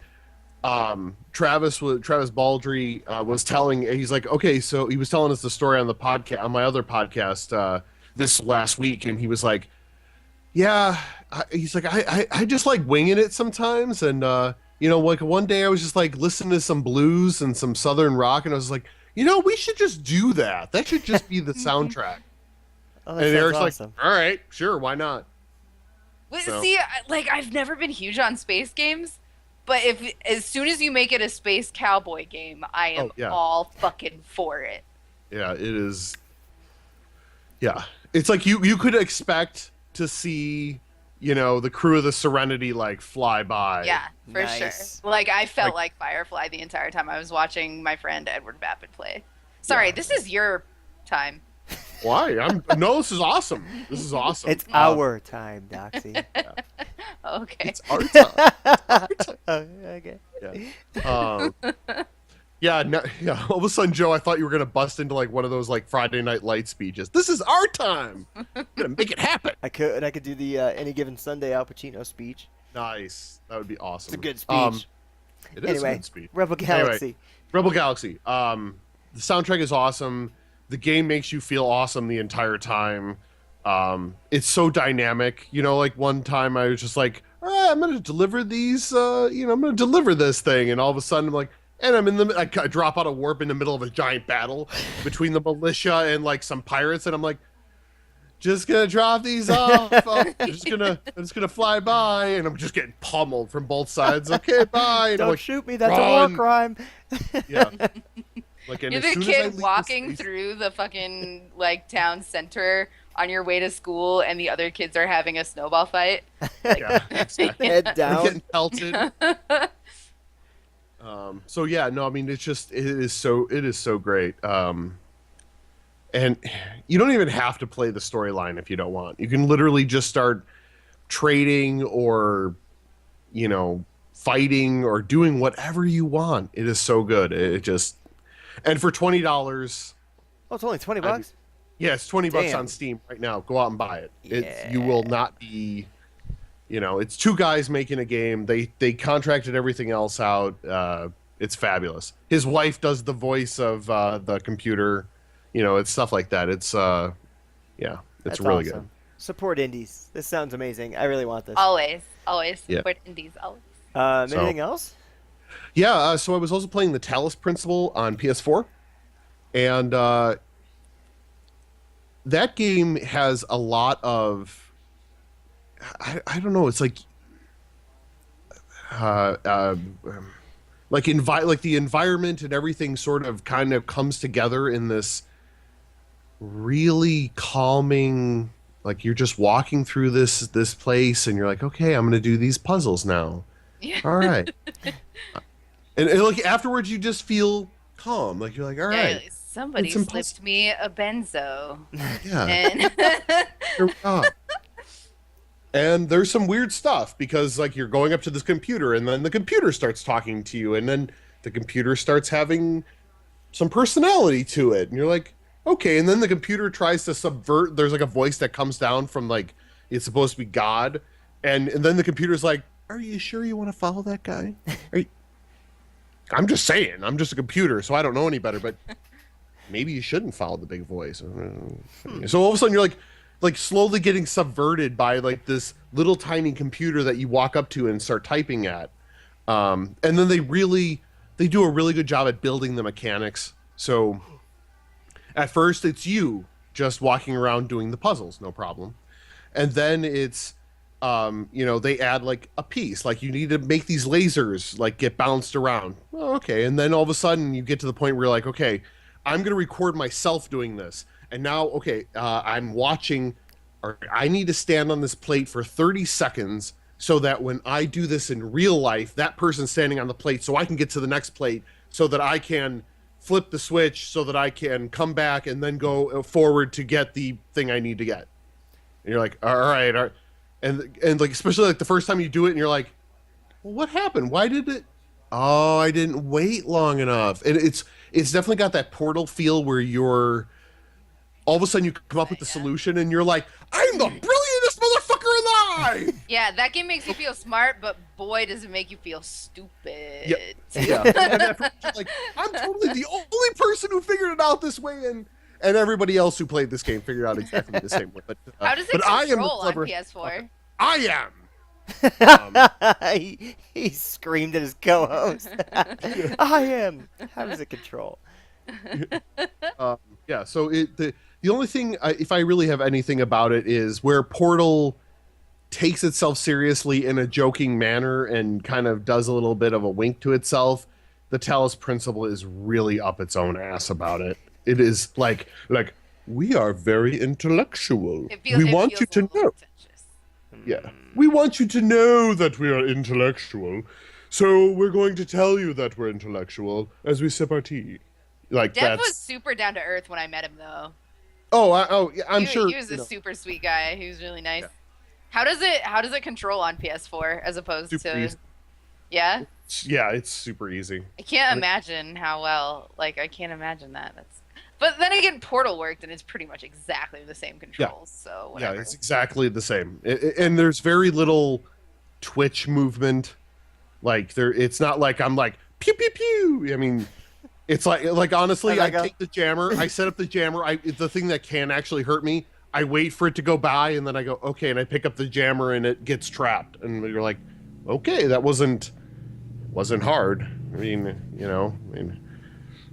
Travis Baldry was telling. He's like, okay, so he was telling us the story on the podcast, on my other podcast, this last week, and he was like, yeah, he's like, I just like winging it sometimes, and like one day I was just like listening to some blues and some southern rock, and I was like, we should just do that. That should just be the soundtrack. Oh, And Eric's awesome. like, all right, sure, why not? So. See, like, I've never been huge on space games, but as soon as you make it a space cowboy game, I am all fucking for it. Yeah, it is. Yeah, it's like you could expect to see, the crew of the Serenity like fly by. Yeah, for Nice. sure. Like, I felt like Firefly the entire time I was watching my friend Edward Vapid play. Sorry, this is your time. Why? No, this is awesome. This is awesome. It's our time, Doxy. Okay. It's our time. Oh, okay. Yeah. All of a sudden, Joe, I thought you were gonna bust into like one of those like Friday Night Light speeches. This is our time. I'm gonna make it happen. I could do the Any Given Sunday Al Pacino speech. Nice. That would be awesome. It's a good speech. It is Anyway, a good speech. Rebel Galaxy. Anyway, Rebel Galaxy. The soundtrack is awesome. The game makes you feel awesome the entire time. It's so dynamic. Like one time I was just like, all right, I'm gonna deliver these. I'm gonna deliver this thing, and all of a sudden I'm like, and I drop out of warp in the middle of a giant battle between the militia and like some pirates, and I'm like, just gonna drop these off. I'm just gonna fly by, and I'm just getting pummeled from both sides. Okay, bye. And Don't I'm like, shoot me. That's a war run. crime. Yeah. Like, and You're as the soon as I kid leave walking this- through the fucking like town center on your way to school, and the other kids are having a snowball fight. Yeah, exactly. Head We're down. getting pelted. So yeah, no, I mean it is so great. And you don't even have to play the storyline if you don't want. You can literally just start trading or fighting or doing whatever you want. It is so good. And for $20, Oh, it's only $20. yeah, it's $20 Damn. on Steam right now. Go out and buy it. Yeah. You will not be, it's two guys making a game. They contracted everything else out. It's fabulous. His wife does the voice of the computer, It's stuff like that. It's yeah, it's That's really awesome. good. Support indies. This sounds amazing. I really want this. Always Yeah. support indies. Always. So Anything else? yeah, so I was also playing the Talos Principle on PS4, and that game has a lot of I don't know. It's uh, uh, like the environment and everything sort of kind of comes together in this really calming. Like you're just walking through this place, and you're like, okay, I'm gonna do these puzzles now. Yeah. All right. And like afterwards, you just feel calm. Like you're like, all right, Somebody it's slipped impossible. me a benzo. Yeah. And Here we are. And there's some weird stuff because like you're going up to this computer, and then the computer starts talking to you, and then the computer starts having some personality to it, and you're like, okay. And then the computer tries to subvert. There's like a voice that comes down from like it's supposed to be God, and then the computer's like, are you sure you want to follow that guy? Are you, I'm just saying, I'm just a computer, so I don't know any better, but maybe you shouldn't follow the big voice. So all of a sudden you're like slowly getting subverted by like this little tiny computer that you walk up to and start typing at. And then they do a really good job at building the mechanics. So at first it's you just walking around doing the puzzles, no problem. And then it's they add like a piece, like you need to make these lasers like get bounced around. Oh, okay. And then all of a sudden you get to the point where you're like, okay, I'm going to record myself doing this. And now, okay, I'm watching, or I need to stand on this plate for 30 seconds so that when I do this in real life, that person's standing on the plate so I can get to the next plate so that I can flip the switch so that I can come back and then go forward to get the thing I need to get. And you're like, all right. And like, especially like the first time you do it and you're like, well, what happened? Why did it? Oh, I didn't wait long enough. And it's definitely got that Portal feel where you're all of a sudden you come up with the solution and you're like, I'm the brilliantest motherfucker alive. yeah, that game makes you feel smart, but boy, does it make you feel stupid. Yeah. And at first you're like, I'm totally the only person who figured it out this way, and everybody else who played this game figured out exactly the same way. But How does it I am the control on clever- PS4? I am. He screamed at his co-host. I am. How does it control? Yeah. So the only thing, if I really have anything about it, is where Portal takes itself seriously in a joking manner and kind of does a little bit of a wink to itself. The Talos Principle is really up its own ass about it. It is like we are very intellectual. We want you to know. Yeah. We want you to know that we are intellectual. So we're going to tell you that we're intellectual as we sip our tea. Like Dev was super down to earth when I met him, though. I'm sure He was a super sweet guy. He was really nice. Yeah. How does it control on PS4 as opposed Super to? easy. Yeah. Yeah, it's super easy. I can't imagine how well. Like I can't imagine that. But then again, Portal worked, and it's pretty much exactly the same controls. So whatever. Yeah, it's exactly the same. And there's very little twitch movement. Like it's not like I'm like pew pew pew. I mean, it's like honestly, I take the jammer, I set up the jammer. The thing that can actually hurt me. I wait for it to go by, and then I go okay, and I pick up the jammer, and it gets trapped. And you're like, okay, that wasn't hard. I mean.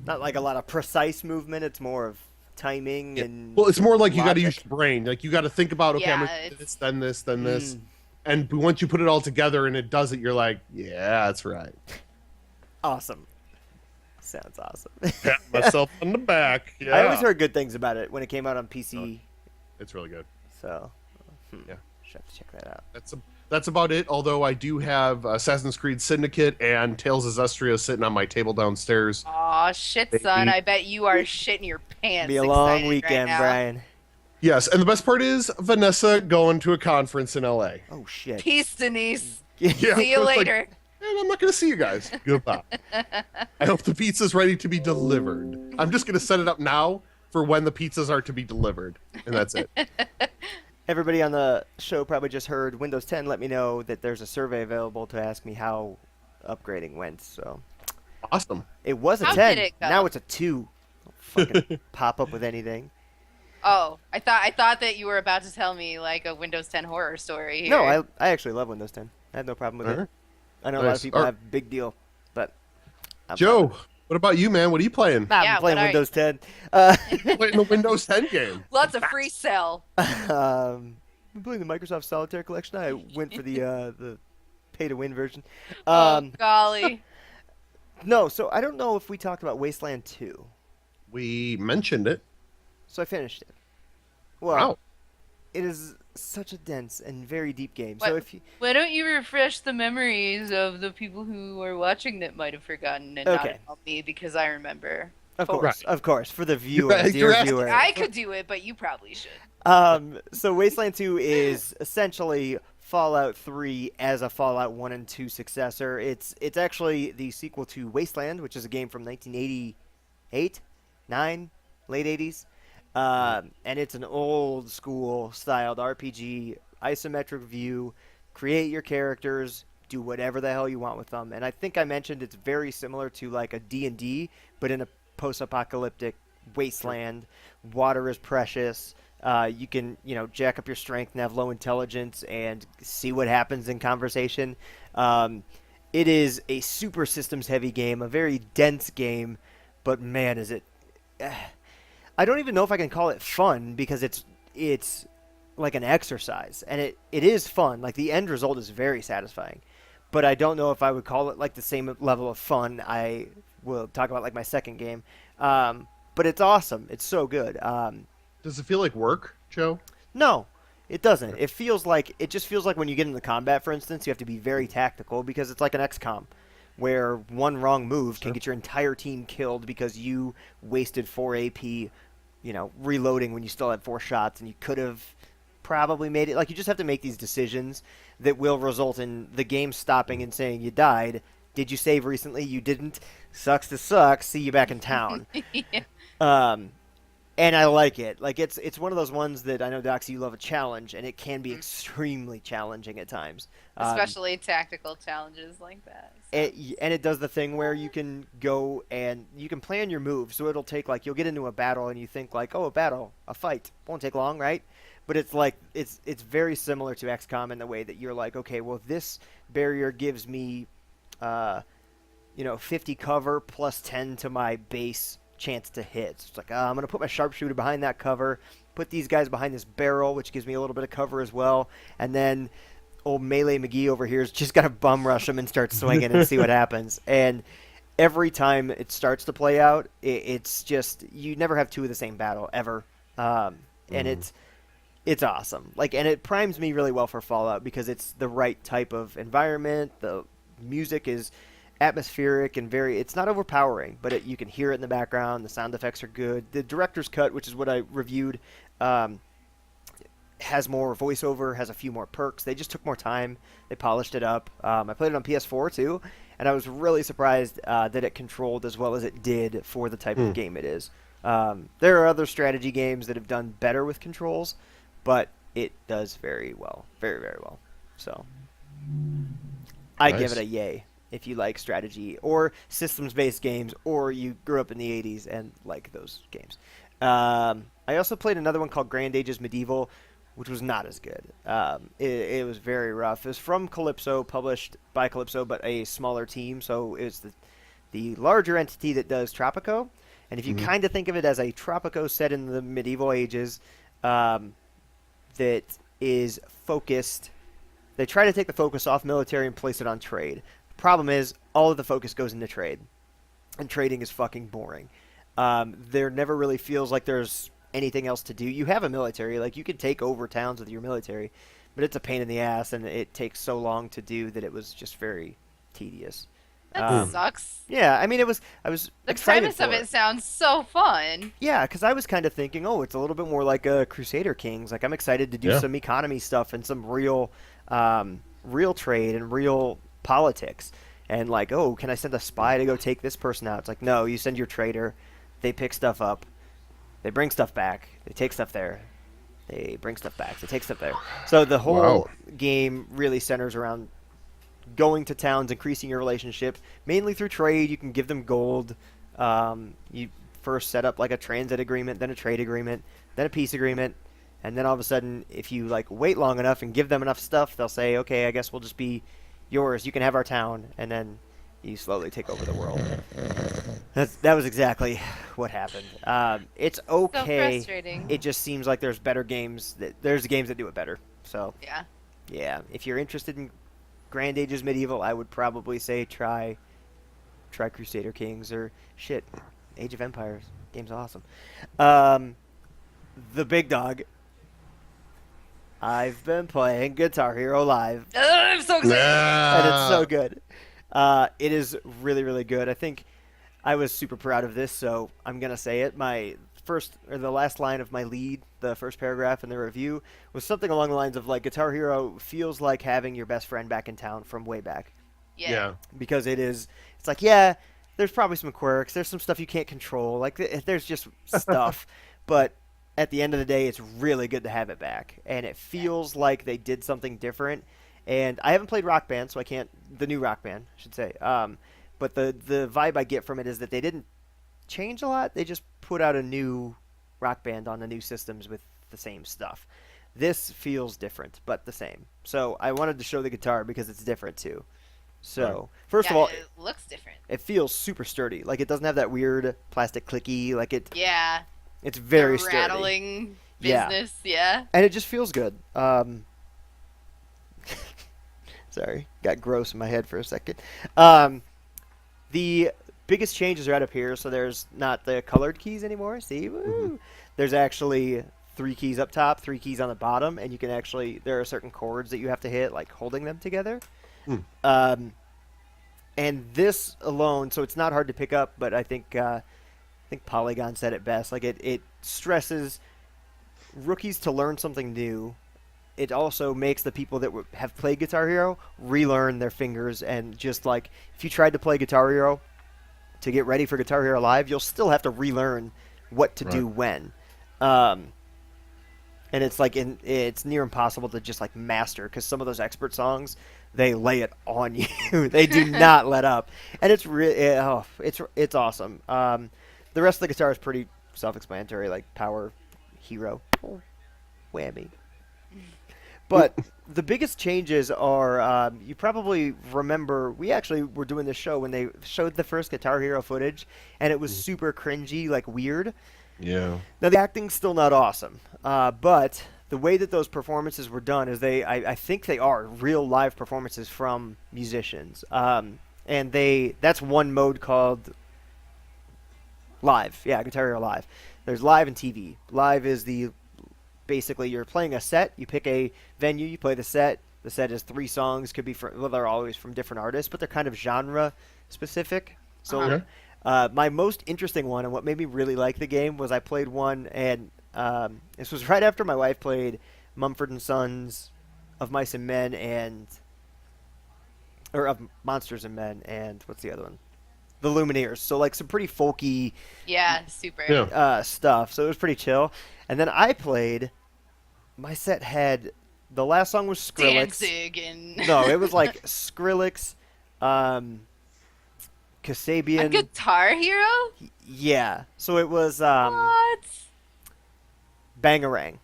Not like a lot of precise movement. It's more of timing and. Well, it's more like you got to logic. use your brain. Like you got to think about okay, I'm gonna do this, then this, then this, and once you put it all together and it does it, you're like, yeah, that's right. Awesome. Sounds awesome. Pat myself on the back. Yeah. I always heard good things about it when it came out on PC. It's really good. So, Yeah. should have to check that out. That's about it. Although I do have Assassin's Creed Syndicate and Tales of Zestria sitting on my table downstairs. Aw, shit, son. I bet you are shitting your pants. Be a long excited weekend, right now. Brian. Yes, and the best part is Vanessa going to a conference in LA. Oh shit. Peace, Denise. Yeah, See you it's like, later. "Man, I'm not going to see you guys. Goodbye. I hope the pizza's ready to be delivered. I'm just going to set it up now for when the pizzas are to be delivered, and that's it. Everybody on the show probably just heard Windows 10 let me know that there's a survey available to ask me how upgrading went. So Awesome. it was a How 10. did it go? Now it's a 2. Fucking pop up with anything. Oh, I thought that you were about to tell me like a Windows 10 horror story No, here. I actually love Windows 10. I have no problem with it. Alright. I know a lot of Nice. people have big deal, but I'm fine Joe, with it. what about you, man? What are you playing? I'm Yeah, playing what are Windows 10. Uh, Playing the Windows 10 game. Lots of free cell. I'm playing the Microsoft Solitaire collection. I went for the pay to win version. Oh Um, golly. no, so I don't know if we talked about Wasteland 2. We mentioned it. So I finished it. Well, Wow. it is such a dense and very deep game. What- So if you Why don't you refresh the memories of the people who are watching that might have forgotten and not Okay. about me because I remember. Of Oh, course, right. of course, for the viewer, You're dear asking- viewer. I could do it, but you probably should. So Wasteland 2 is essentially Fallout 3 as a Fallout 1 and 2 successor. It's actually the sequel to Wasteland, which is a game from 1988, 9, late 80s. And it's an old school styled RPG, isometric view, create your characters, do whatever the hell you want with them. And I think I mentioned it's very similar to like a D&D, but in a post-apocalyptic wasteland. Water is precious. You can, jack up your strength and have low intelligence and see what happens in conversation. It is a super systems heavy game, a very dense game, but man, is it... I don't even know if I can call it fun because it's like an exercise, and it is fun. Like the end result is very satisfying, but I don't know if I would call it like the same level of fun. I will talk about like my second game, but it's awesome. It's so good. Does it feel like work, Joe? No, it doesn't. It just feels like when you get into combat, for instance, you have to be very tactical because it's like an XCOM, where one wrong move can get your entire team killed because you wasted 4 AP, reloading when you still had 4 shots, and you could have probably made it. Like, you just have to make these decisions that will result in the game stopping and saying you died. Did you save recently? You didn't. Sucks to suck. See you back in town. Yeah. And I like it. Like it's one of those ones that I know, Doxy, you love a challenge, and it can be extremely challenging at times. Especially tactical challenges like that. So. And it does the thing where you can go and you can plan your moves. So it'll take you'll get into a battle and you think a fight won't take long, right? But it's like it's very similar to XCOM in the way that you're like, okay, well this barrier gives me, 50 cover plus 10 to my base chance to hit. So it's like, I'm going to put my sharpshooter behind that cover, put these guys behind this barrel, which gives me a little bit of cover as well, and then old Melee McGee over here is just going to bum rush him and start swinging and see what happens. And every time it starts to play out, it's just, you never have two of the same battle, ever. And it's awesome. And it primes me really well for Fallout because it's the right type of environment. The music is atmospheric and it's not overpowering, but you can hear it in the background. The sound effects are good. The director's cut, which is what I reviewed, has more voiceover, has a few more perks. They just took more time. They polished it up. I played it on PS4 too, and I was really surprised that it controlled as well as it did for the type of game it is. There are other strategy games that have done better with controls, but it does very well. Very, very well. So I give it a yay. If you like strategy or systems-based games, or you grew up in the 80s and like those games. I also played another one called Grand Ages Medieval, which was not as good. It was very rough. It was from Calypso, published by Calypso, but a smaller team, so it's the larger entity that does Tropico. And if you kind of think of it as a Tropico set in the medieval ages, that is focused... They try to take the focus off military and place it on trade. Problem is, all of the focus goes into trade, and trading is fucking boring. There never really feels like there's anything else to do. You have a military, you can take over towns with your military, but it's a pain in the ass, and it takes so long to do that it was just very tedious. That sucks. Yeah, I mean, I was The excited premise of for it sounds so fun. Yeah, because I was kind of thinking, it's a little bit more like Crusader Kings. I'm excited to do some economy stuff and some real trade and real politics. And can I send a spy to go take this person out? It's like, no, you send your trader. They pick stuff up. They bring stuff back. They take stuff there. They bring stuff back. They take stuff there. So the whole game really centers around going to towns, increasing your relationship, mainly through trade. You can give them gold. You first set up like a transit agreement, then a trade agreement, then a peace agreement, and then all of a sudden, if you like wait long enough and give them enough stuff, they'll say, okay, I guess we'll just be yours. You can have our town, and then you slowly take over the world. That was exactly what happened. It's okay. So frustrating. It just seems like there's better games. There's games that do it better. So Yeah. if you're interested in Grand Ages Medieval, I would probably say try Crusader Kings or shit, Age of Empires. Game's awesome. The big dog. I've been playing Guitar Hero Live. I'm so excited. And it's so good. It is really, really good. I think I was super proud of this, so I'm gonna say it. The last line of my lead, the first paragraph in the review, was something along the lines of like, Guitar Hero feels like having your best friend back in town from way back. Yeah. Because it's like, yeah, there's probably some quirks, there's some stuff you can't control, like there's just stuff, but at the end of the day, it's really good to have it back, and it feels like they did something different. And I haven't played Rock Band, so I can't. The new Rock Band, I should say. But the vibe I get from it is that they didn't change a lot. They just put out a new Rock Band on the new systems with the same stuff. This feels different, but the same. So I wanted to show the guitar because it's different too. So first of all, it looks different. it feels super sturdy. Like it doesn't have that weird plastic clicky. Like it. Yeah. It's very the sturdy. rattling business. Yeah. And it just feels good. Sorry, got gross in my head for a second. The biggest changes are right up here. So there's not the colored keys anymore. See, woo! There's actually 3 keys up top, 3 keys on the bottom, and you can actually there are certain chords that you have to hit, like holding them together. And this alone, so it's not hard to pick up, but I think Polygon said it best. Like it stresses rookies to learn something new. It also makes the people that have played Guitar Hero relearn their fingers, and just like if you tried to play Guitar Hero to get ready for Guitar Hero Live, you'll still have to relearn what to do when. And it's like it's near impossible to just like master, because some of those expert songs, they lay it on you. They do not let up, and it's it's awesome. The rest of the guitar is pretty self-explanatory, like power, hero, whammy. But the biggest changes are, you probably remember, we actually were doing this show when they showed the first Guitar Hero footage, and it was super cringy, like weird. Yeah. Now, the acting's still not awesome, but the way that those performances were done is I think they are real live performances from musicians. And that's one mode called Live. Yeah, Guitar Hero Live. There's Live and TV. Live is basically you're playing a set, you pick a venue, you play the set. The set is 3 songs, could be they're always from different artists, but they're kind of genre specific. So my most interesting one, and what made me really like the game, was I played one, and this was right after my wife played Mumford & Sons, Of Mice and Men, or of Monsters and Men, and what's the other one? The Lumineers. So like some pretty folky super stuff. So it was pretty chill. And then I played. My set had the last song was Skrillex. Danzig and No, it was like Skrillex, Kasabian. a Guitar Hero. Yeah. So it was What? Bangarang.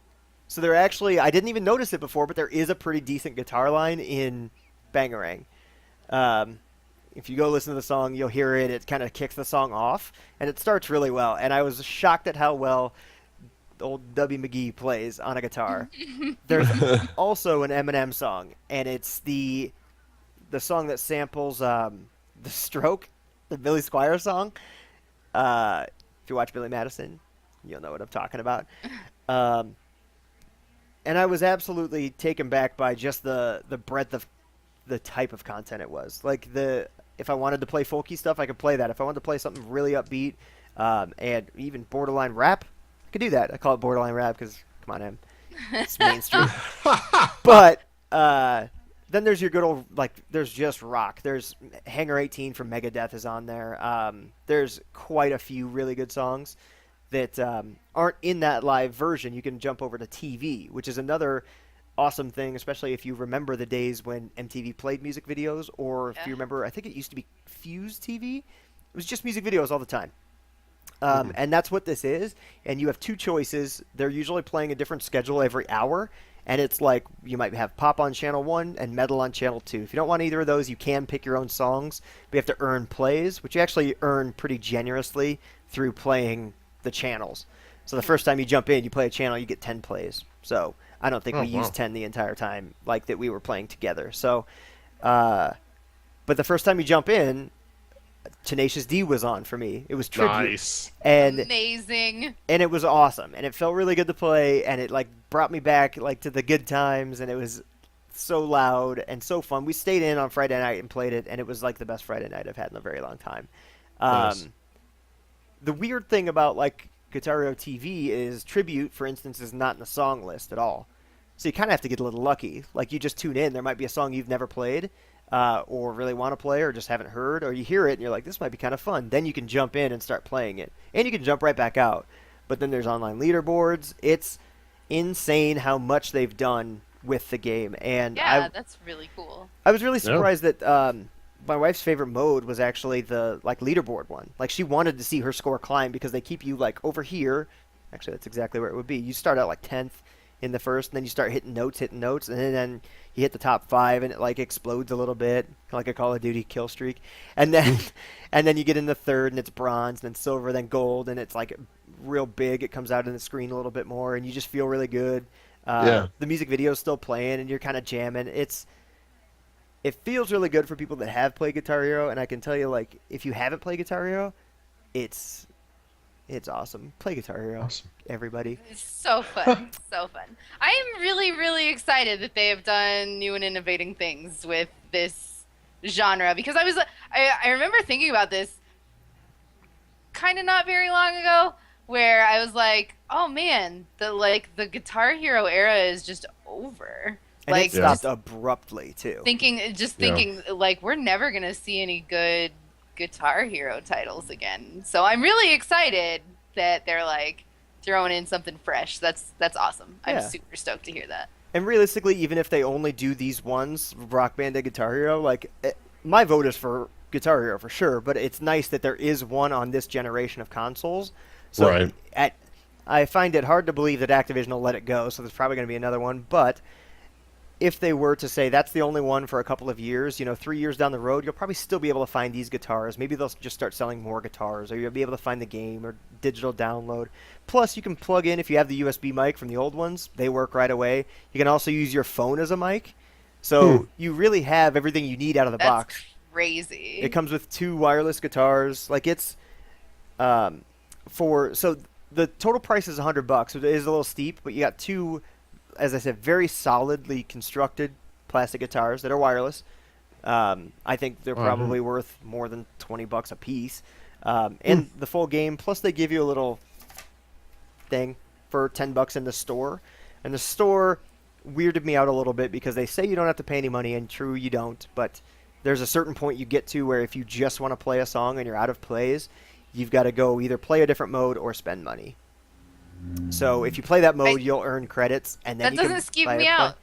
So there actually, I didn't even notice it before, but there is a pretty decent guitar line in Bangarang. If you go listen to the song, you'll hear it. It kind of kicks the song off, and it starts really well. And I was shocked at how well old W. McGee plays on a guitar. There's also an Eminem song, and it's the song that samples The Stroke, the Billy Squier song. If you watch Billy Madison, you'll know what I'm talking about. And I was absolutely taken back by just the breadth of the type of content it was. Like if I wanted to play folky stuff, I could play that. If I wanted to play something really upbeat, and even borderline rap, I could do that. I call it borderline rap because, come on, it's mainstream. But then there's your good old, like, there's just rock. There's Hangar 18 from Megadeth is on there. There's quite a few really good songs that aren't in that live version. You can jump over to TV, which is another awesome thing, especially if you remember the days when MTV played music videos, or if you remember, I think it used to be Fuse TV. It was just music videos all the time. And that's what this is. And you have two choices. They're usually playing a different schedule every hour. And it's like you might have pop on channel 1 and metal on channel 2. If you don't want either of those, you can pick your own songs. But you have to earn plays, which you actually earn pretty generously through playing the channels. So the first time you jump in, you play a channel, you get 10 plays. So I don't think we used 10 the entire time like that we were playing together. So, but the first time you jump in, Tenacious D was on for me. It was tribute. Nice. And amazing. And it was awesome. And it felt really good to play. And it like brought me back like to the good times. And it was so loud and so fun. We stayed in on Friday night and played it. And it was like the best Friday night I've had in a very long time. Nice. The weird thing about like Guitar Hero TV is Tribute, for instance, is not in the song list at all. So you kind of have to get a little lucky. Like you just tune in. There might be a song you've never played. Or really want to play or just haven't heard, or you hear it and you're like, this might be kind of fun. Then you can jump in and start playing it. And you can jump right back out. But then there's online leaderboards. It's insane how much they've done with the game. And Yeah, that's really cool. I was really surprised that my wife's favorite mode was actually the like leaderboard one. Like she wanted to see her score climb because they keep you like over here. Actually, that's exactly where it would be. You start out like 10th in the first, and then you start hitting notes, and then you hit the top 5, and it like explodes a little bit, like a Call of Duty kill streak, and then and then you get in the third, and it's bronze, then silver, then gold, and it's like real big. It comes out in the screen a little bit more, and you just feel really good. The music video is still playing, and you're kind of jamming. It feels really good for people that have played Guitar Hero, and I can tell you, like, if you haven't played Guitar Hero, it's awesome. Play Guitar Hero, everybody. It's so fun. So fun. I am really, really excited that they have done new and innovating things with this genre because I remember thinking about this kind of not very long ago where I was like, oh man, the Guitar Hero era is just over. And like it stopped abruptly too. Thinking like we're never gonna see any good Guitar Hero titles again. So I'm really excited that they're like throwing in something fresh. That's awesome. I'm super stoked to hear that. And realistically, even if they only do these ones, Rock Band and Guitar Hero, like my vote is for Guitar Hero for sure. But it's nice that there is one on this generation of consoles. So I find it hard to believe that Activision will let it go. So there's probably going to be another one, but if they were to say that's the only one for a couple of years, 3 years down the road, you'll probably still be able to find these guitars. Maybe they'll just start selling more guitars, or you'll be able to find the game or digital download. Plus, you can plug in, if you have the USB mic from the old ones, they work right away. You can also use your phone as a mic. So you really have everything you need out of the box. That's crazy. It comes with 2 wireless guitars. Like it's so the total price is $100. It is a little steep, but you got 2, as I said, very solidly constructed plastic guitars that are wireless. I think they're probably worth more than $20 a piece. And the full game, plus they give you a little thing for $10 in the store. And the store weirded me out a little bit because they say you don't have to pay any money, and true, you don't. But there's a certain point you get to where if you just want to play a song and you're out of plays, you've got to go either play a different mode or spend money. So if you play that mode, you'll earn credits, and then that doesn't skeeve me out.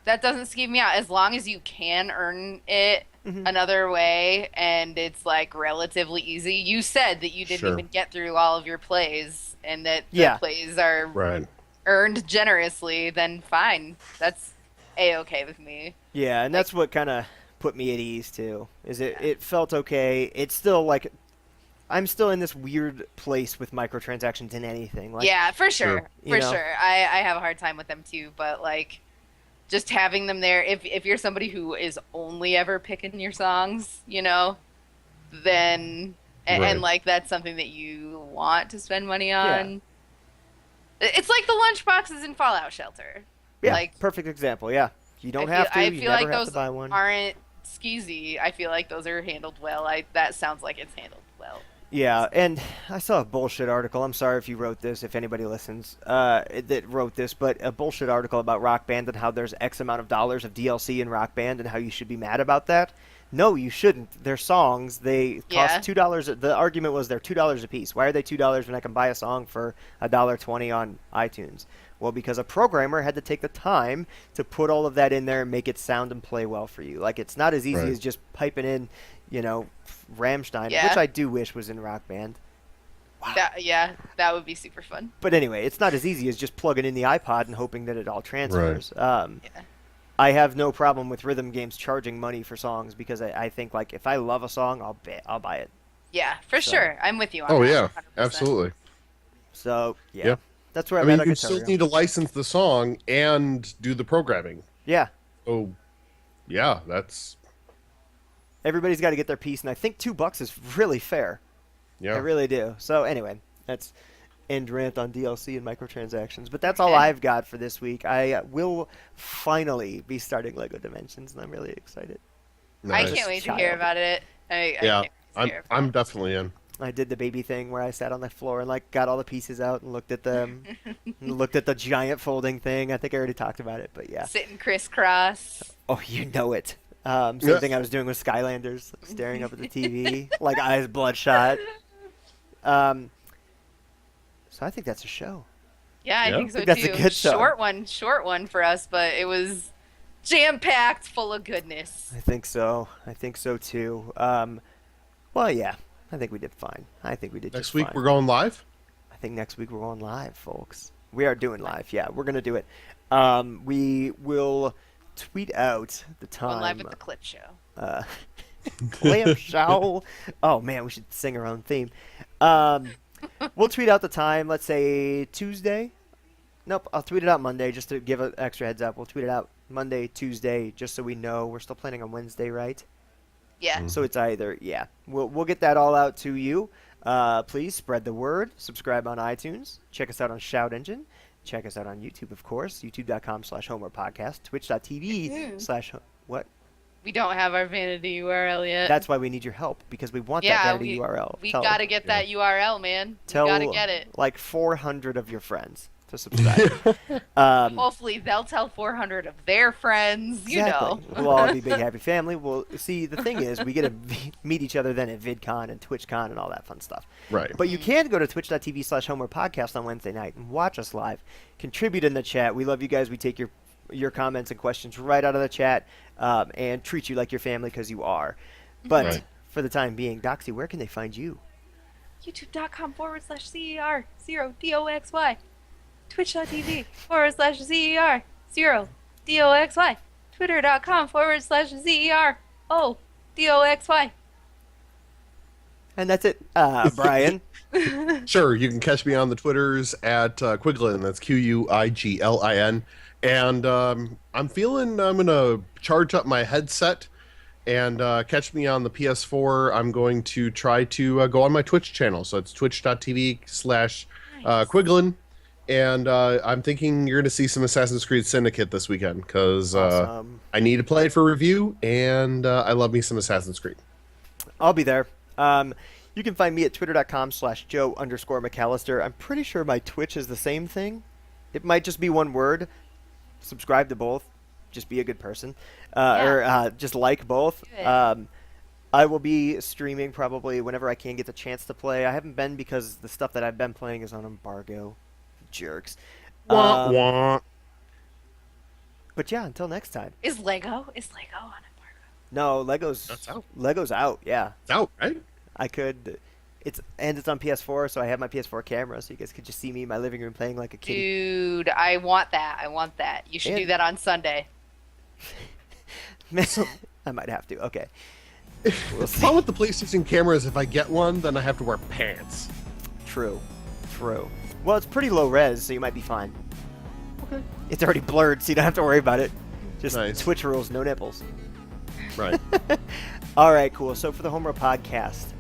That doesn't skeeve me out as long as you can earn it another way, and it's like relatively easy. You said that you didn't even get through all of your plays, and that the plays are earned generously. Then fine, that's a-okay with me. Yeah, and that's what kind of put me at ease too. Is it felt okay? It's still like I'm still in this weird place with microtransactions in anything. Like, yeah, for sure. For sure. I have a hard time with them too, but like just having them there, if you're somebody who is only ever picking your songs, then and like that's something that you want to spend money on. Yeah. It's like the lunchboxes in Fallout Shelter. Yeah, like, perfect example. Yeah. You don't have to. You never have to buy one. Aren't skeezy. I feel like those are handled well. That sounds like it's handled well. Yeah, and I saw a bullshit article. I'm sorry if you wrote this, if anybody listens, that wrote this, but a bullshit article about Rock Band and how there's X amount of dollars of DLC in Rock Band and how you should be mad about that. No, you shouldn't. They're songs. They cost $2. The argument was they're $2 a piece. Why are they $2 when I can buy a song for $1.20 on iTunes? Well, because a programmer had to take the time to put all of that in there and make it sound and play well for you. Like, it's not as easy as just piping in, Rammstein, which I do wish was in Rock Band. That would be super fun. But anyway, it's not as easy as just plugging in the iPod and hoping that it all transfers. Yeah. I have no problem with rhythm games charging money for songs because I think like if I love a song, I'll buy it. Yeah, for sure. I'm with you on Oh that. yeah, 100%. absolutely. So yeah, Yeah. that's where I I'm mean, at. you still need to license the song and do the programming. Yeah. Oh, yeah, that's Everybody's got to get their piece, and I think $2 is really fair. yeah. I really do. So anyway, that's end rant on DLC and microtransactions. But that's all Okay. I've got for this week. I will finally be starting Lego Dimensions, and I'm really excited. I Nice. can't wait to hear Child. about it. I Yeah, can't wait to I'm hear about I'm definitely in. I did the baby thing where I sat on the floor and like got all the pieces out and looked at them, and looked at the giant folding thing. I think I already talked about it, but yeah. Sitting crisscross. Oh, you know it. Same Yeah. thing I was doing with Skylanders, like, staring up at the TV, like eyes bloodshot. So I think that's a show. Yeah, I Yeah. think so I think that's too. a good show. Short one for us, but it was jam-packed, full of goodness. I think so. I think so too. Well, yeah. I think we did fine. I think we did Next just week fine. we're going live. I think next week we're going live, folks. We are doing live. Yeah, we're gonna do it. We will tweet out the time. Going live at the clip show. Clip show. Oh man, we should sing our own theme. We'll tweet out the time. Let's say Tuesday. Nope, I'll tweet it out Monday just to give an extra heads up. We'll tweet it out Monday, Tuesday, just so we know. We're still planning on Wednesday, right? Yeah. So it's either We'll get that all out to you. Please spread the word. Subscribe on iTunes. Check us out on Shout Engine. Check us out on YouTube, of course. YouTube.com/Homerow Podcast. Twitch.tv/ what? We don't have our vanity URL yet. That's why we need your help because we want that yeah, vanity URL. we Tell- gotta get that URL, man. Tell We gotta get it. like 400 of your friends to subscribe. Hopefully they'll tell 400 of their friends, you know. We'll all be big happy family. We'll see. The thing is, we get to meet each other then at VidCon and TwitchCon and all that fun stuff. Right. But you can go to twitch.tv/Homer Podcast on Wednesday night and watch us live. Contribute in the chat. We love you guys. We take your comments and questions right out of the chat and treat you like your family because you are. But Right. for the time being, Doxy, where can they find you? YouTube.com/CER0DOXY. Twitch.tv/CER0DOXY. Twitter.com/CER0DOXY. And that's it. Brian. Sure, you can catch me on the Twitters at Quiglin. That's QUIGLIN. And I'm feeling I'm gonna charge up my headset and catch me on the PS4. I'm going to try to go on my Twitch channel. So it's twitch.tv/Quiglin. And I'm thinking you're going to see some Assassin's Creed Syndicate this weekend because Awesome. I need to play it for review, and I love me some Assassin's Creed. I'll be there. You can find me at twitter.com/Joe_McAllister. I'm pretty sure my Twitch is the same thing. It might just be one word. Subscribe to both. Just be a good person. Or just like both. Do it. I will be streaming probably whenever I can get the chance to play. I haven't been because the stuff that I've been playing is on embargo. Jerks. Wah, wah. But yeah, until next time. Is Lego on embargo? No, Lego's That's out. Lego's out. Yeah, It's out, right? I could. It's on PS4, so I have my PS4 camera, so you guys could just see me in my living room playing like a kitty. Dude, I want that. You should And- do that on Sunday. I might have to. Okay. We'll The see. problem with the PlayStation camera is if I get one, then I have to wear pants. True. Well, it's pretty low res, so you might be fine. Okay. It's already blurred, so you don't have to worry about it. Just Nice. Twitch rules, no nipples. Right. All right, cool. So for the Homerow Podcast,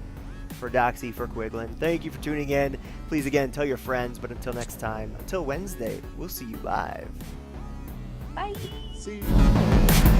for Doxy, for Quiglin, thank you for tuning in. Please, again, tell your friends. But until next time, until Wednesday, we'll see you live. Bye. See you.